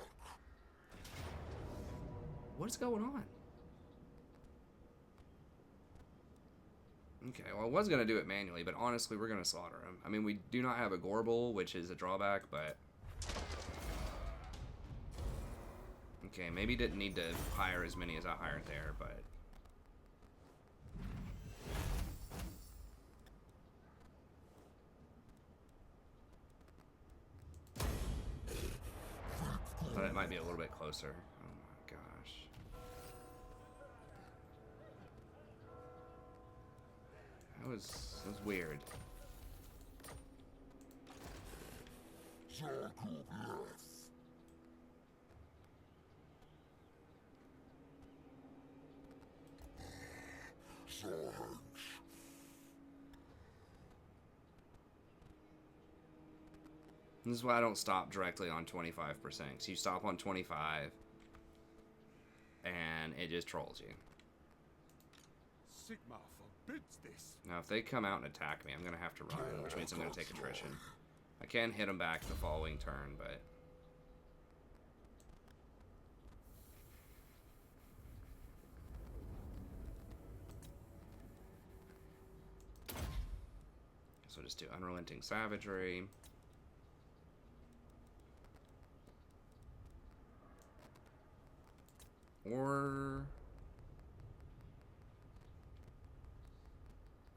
What is going on? Okay, well, I was going to do it manually, but honestly, we're going to slaughter him. I mean, we do not have a Gorbel, which is a drawback, but... Okay, maybe didn't need to hire as many as I hired there, but... Thought it might be a little bit closer. Oh my gosh. That was weird. This is why I don't stop directly on 25%. Because you stop on 25 and it just trolls you. Sigma forbids this. Now, if they come out and attack me, I'm going to have to run, which means I'm going to take attrition. I can hit them back the following turn, but... So just do Unrelenting Savagery. Or...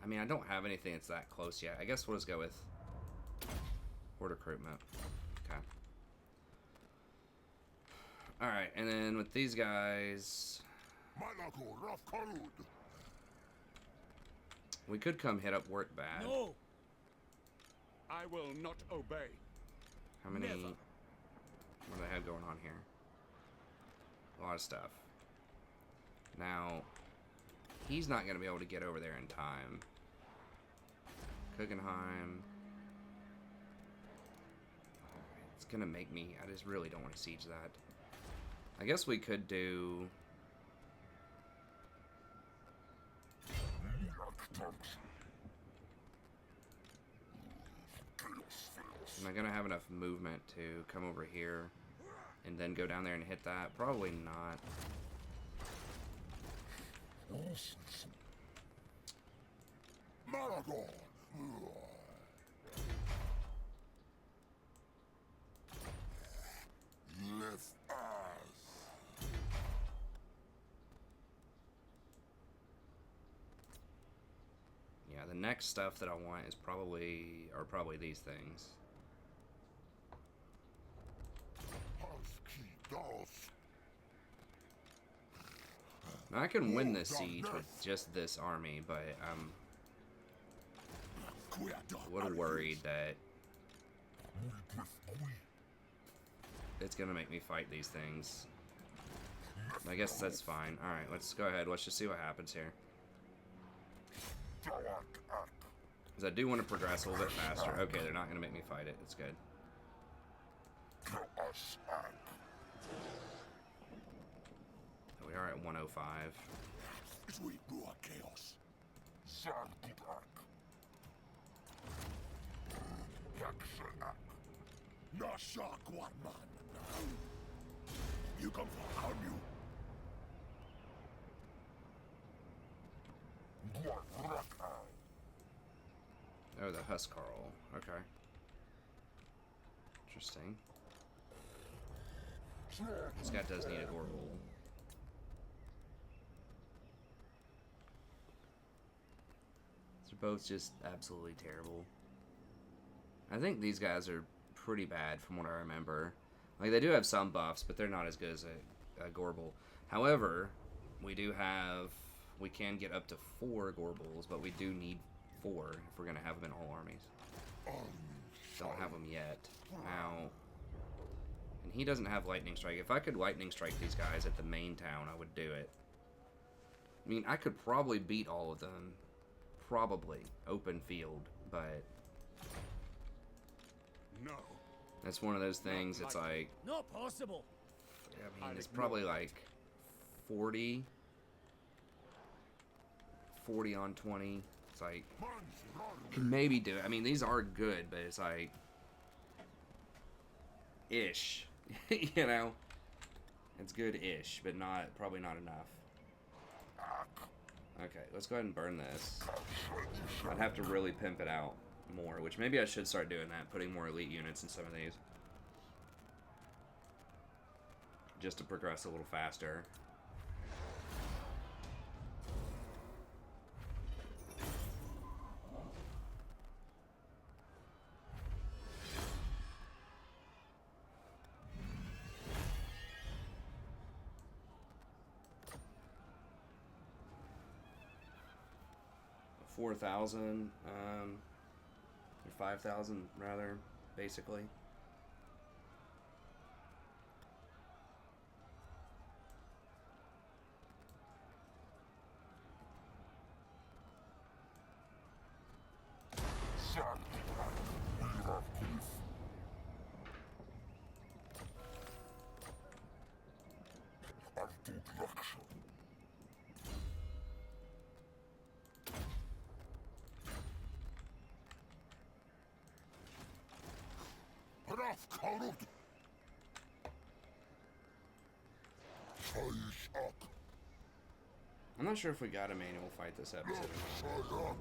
I mean, I don't have anything that's that close yet. I guess we'll just go with Horde Recruitment. Okay. Alright, and then with these guys... Malagor of Karud. We could come hit up Work Bad. No. I will not obey. How many... Never. What do I have going on here? A lot of stuff. Now, he's not going to be able to get over there in time. Guggenheim. It's going to make me... I just really don't want to siege that. I guess we could do... Am I going to have enough movement to come over here and then go down there and hit that? Probably not. Malagor. Left us. Yeah, the next stuff that I want is probably these things. Now, I can win this siege with just this army, but I'm a little worried that it's gonna make me fight these things. I guess that's fine. Alright, let's go ahead. Let's just see what happens here. Because I do want to progress a little bit faster. Okay, they're not gonna make me fight it. It's good. We are at 105. Nasha Guatman. You come for harm you. Oh, the Huskarl. Okay. Interesting. This guy does need a Gorbel. They're both just absolutely terrible. I think these guys are pretty bad from what I remember. Like, they do have some buffs, but they're not as good as a Gorbel. However, we can get up to 4 Gorbels, but we do need 4 if we're going to have them in all armies. Don't have them yet. Now, and he doesn't have Lightning Strike. If I could Lightning Strike these guys at the main town, I would do it. I mean, I could probably beat all of them. Probably. Open field, but... No. That's one of those things, it's like... Not possible. I mean, it's probably like 40 on 20. It's like, can maybe do it. I mean, these are good, but it's like, ish. You know? It's good-ish, but probably not enough. Okay, let's go ahead and burn this. I'd have to really pimp it out more, which maybe I should start doing that, putting more elite units in some of these. Just to progress a little faster. $4,000, or 5,000 rather, basically. I'm not sure if we got a manual fight this episode or not.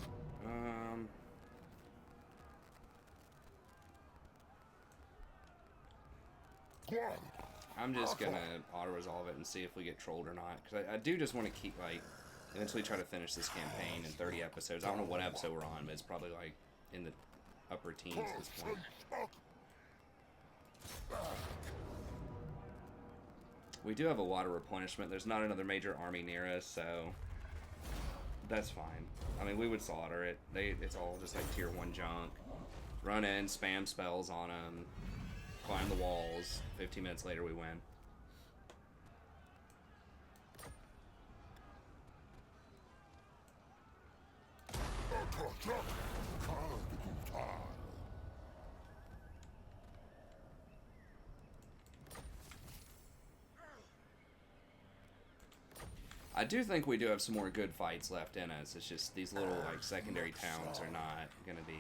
I'm just gonna auto-resolve it and see if we get trolled or not. Because I do just want to keep, like, eventually try to finish this campaign in 30 episodes. I don't know what episode we're on, but it's probably, like, in the upper teens at this point. We do have a lot of replenishment. There's not another major army near us, so that's fine. I mean, we would slaughter it. It's all just like tier 1 junk. Run in, spam spells on them, climb the walls. 15 minutes later, we win. I do think we do have some more good fights left in us. It's just these little, like, secondary towns are not going to be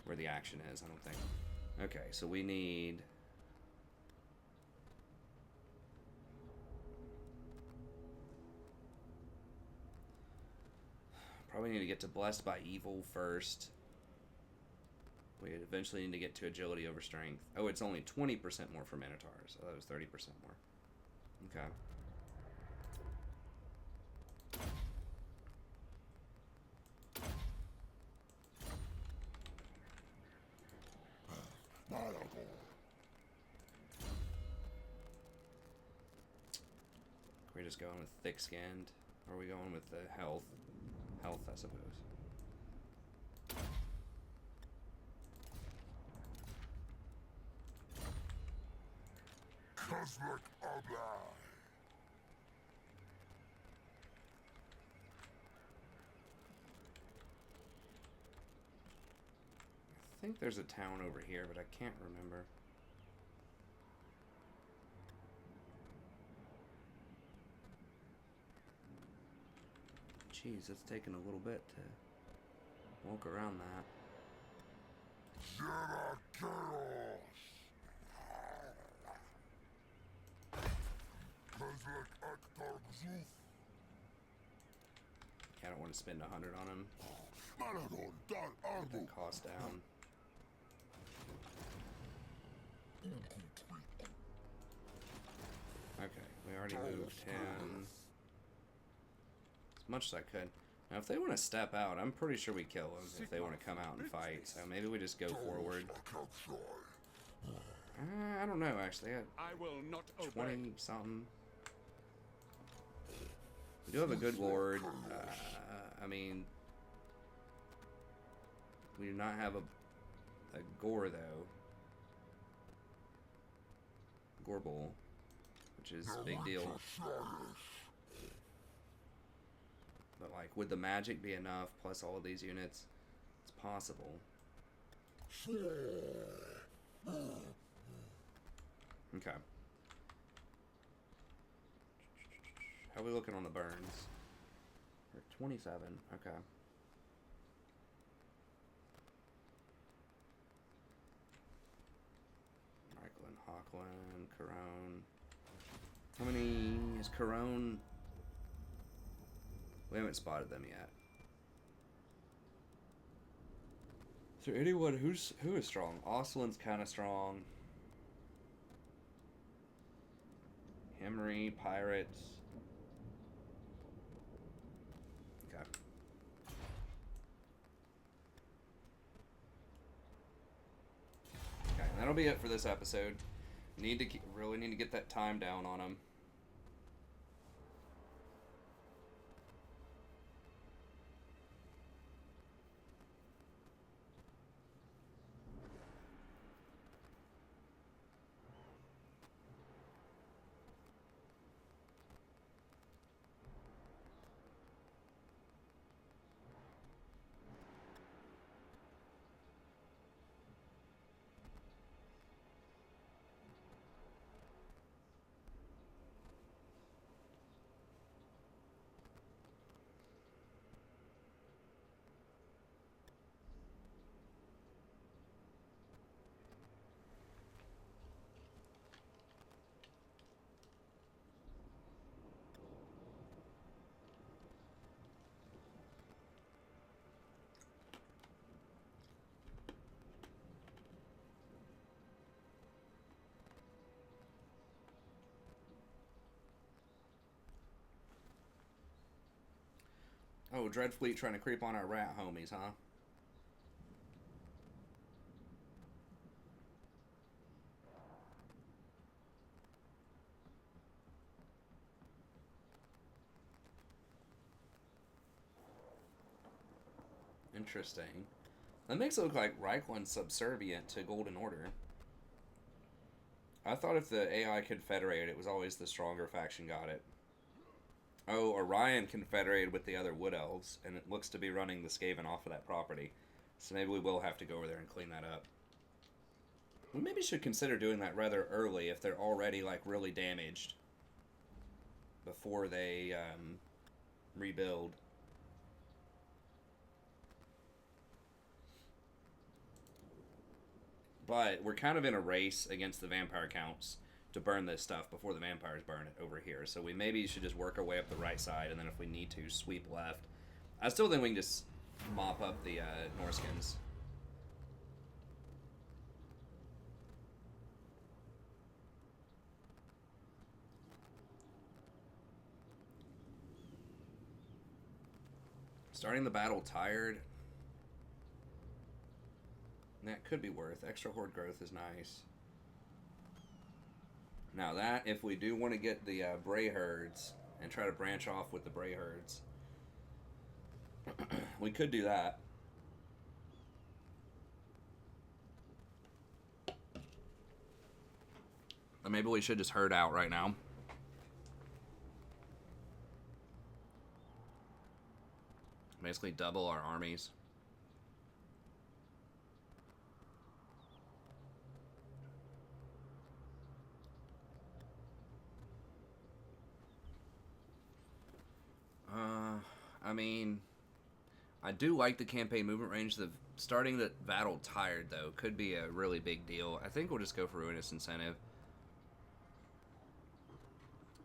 where the action is, I don't think. Okay, so we need... Probably need to get to Blessed by Evil first. We eventually need to get to Agility over Strength. Oh, it's only 20% more for Minotaurs. Oh, that was 30% more. Okay. Are we just going with thick-skinned? Or are we going with the health? Health, I suppose. Cosmic Obla. I think there's a town over here, but I can't remember. Jeez, it's taken a little bit to walk around that. Jera Chaos. want to spend 100 on him. Malagor, dar Get armo. that cost down. Okay, we already moved him. As much as I could. Now, if they want to step out, I'm pretty sure we kill them if they want to come out and fight. So maybe we just go forward. I don't know, actually. I will not I got obey. 20 something. We do have a good lord. I mean, we do not have a gore, though. Gorbel, which is a big deal. But, like, would the magic be enough, plus all of these units? It's possible. Okay. How are we looking on the burns? We're at 27. Okay. Reichland, Hawkland, Corone. How many is Corone? We haven't spotted them yet. Is there anyone who is strong? Oslin's kind of strong. Hemry, Pirates. Okay. Okay, that'll be it for this episode. Really need to get that time down on them. Oh, Dreadfleet trying to creep on our rat homies, huh? Interesting. That makes it look like Reichland's subservient to Golden Order. I thought if the AI confederated, it was always the stronger faction got it. Oh, Orion confederated with the other Wood Elves, and it looks to be running the Skaven off of that property. So maybe we will have to go over there and clean that up. We maybe should consider doing that rather early if they're already, like, really damaged. Before they, rebuild. But we're kind of in a race against the vampire counts to burn this stuff before the vampires burn it over here. So we maybe should just work our way up the right side, and then if we need to, sweep left. I still think we can just mop up the Norskins. Starting the battle tired. That could be worth. Extra horde growth is nice. Now that, if we do want to get the Bray herds and try to branch off with the Bray herds, we could do that. Or maybe we should just herd out right now. Basically double our armies. I mean, I do like the campaign movement range. The starting the battle tired, though, could be a really big deal. I think we'll just go for Ruinous Incentive.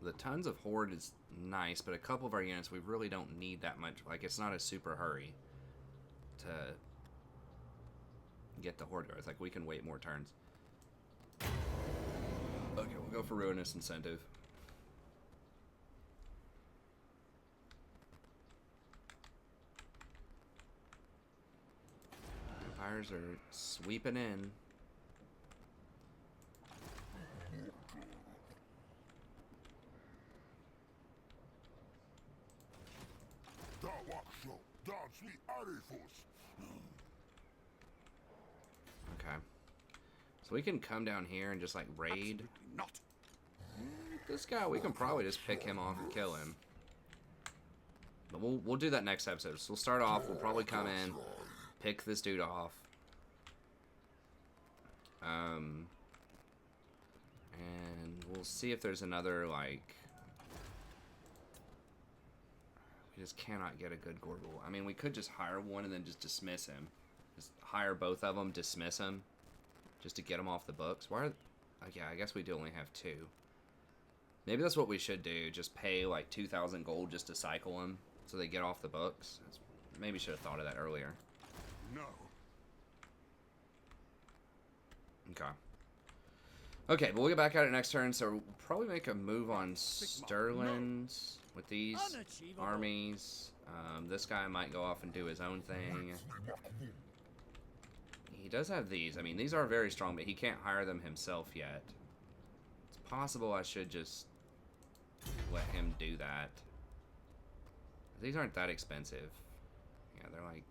The tons of horde is nice, but a couple of our units we really don't need that much. Like, it's not a super hurry to get the horde growth. Like, we can wait more turns. Okay, we'll go for Ruinous Incentive. Vampires are sweeping in. Okay. So we can come down here and just like raid. Not. This guy, we can probably just pick him off and kill him. But we'll do that next episode. So we'll start off, we'll probably come in, pick this dude off. And we'll see if there's another, like... We just cannot get a good Gorbel. I mean, we could just hire one and then just dismiss him. Just hire both of them, dismiss him. Just to get them off the books. Why are... yeah, I guess we do only have 2. Maybe that's what we should do. Just pay, like, 2,000 gold just to cycle them so they get off the books. Maybe should have thought of that earlier. No. Okay. Okay, but we'll get back at it next turn, so we'll probably make a move on Sterling's with these armies. This guy might go off and do his own thing. He does have these. I mean, these are very strong, but he can't hire them himself yet. It's possible I should just let him do that. These aren't that expensive. Yeah, they're like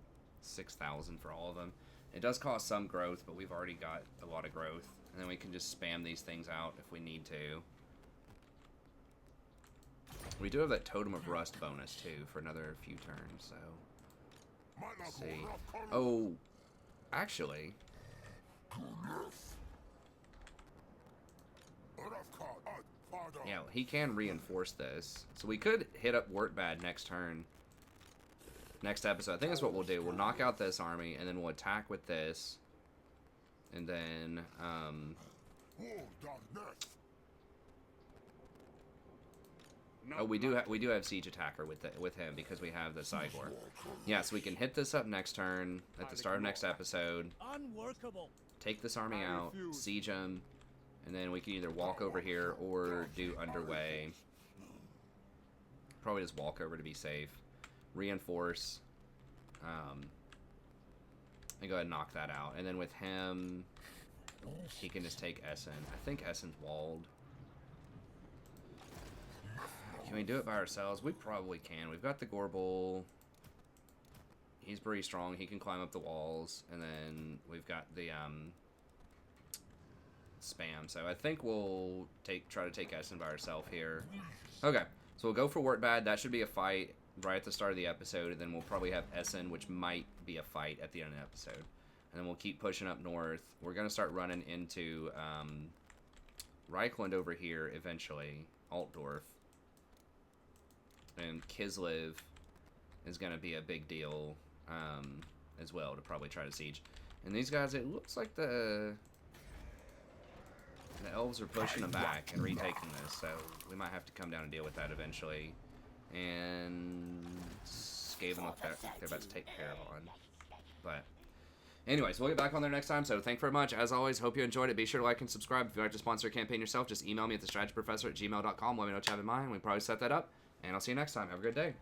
6,000 for all of them. It does cost some growth, but we've already got a lot of growth. And then we can just spam these things out if we need to. We do have that Totem of Rust bonus, too, for another few turns, so... Let's see. Oh, actually... Yeah, he can reinforce this. So we could hit up Wurtbad next turn. Next episode. I think that's what we'll do. We'll knock out this army, and then we'll attack with this. And then, oh, we do have Siege Attacker with him because we have the Malagor. Yeah, so we can hit this up next turn at the start of next episode. Unworkable. Take this army out, siege him, and then we can either walk over here or do Underway. Probably just walk over to be safe. Reinforce. And go ahead and knock that out. And then with him, he can just take Essen. I think Essen's walled. Can we do it by ourselves? We probably can. We've got the Gorbel. He's pretty strong. He can climb up the walls. And then we've got the spam. So I think we'll try to take Essen by ourselves here. Okay. So we'll go for Wurtbad. That should be a fight right at the start of the episode, and then we'll probably have Essen, which might be a fight at the end of the episode. And then we'll keep pushing up north. We're going to start running into Reichland over here eventually, Altdorf. And Kislev is going to be a big deal as well to probably try to siege. And these guys, it looks like the elves are pushing them back and retaking this, so we might have to come down and deal with that eventually. And Skaven looks like they're about to take care of on. But anyways, we'll get back on there next time. So thank you very much. As always, hope you enjoyed it. Be sure to like and subscribe. If you'd like to sponsor a campaign yourself, just email me at thestrategyprofessor@gmail.com. Let me know what you have in mind. We probably set that up. And I'll see you next time. Have a good day.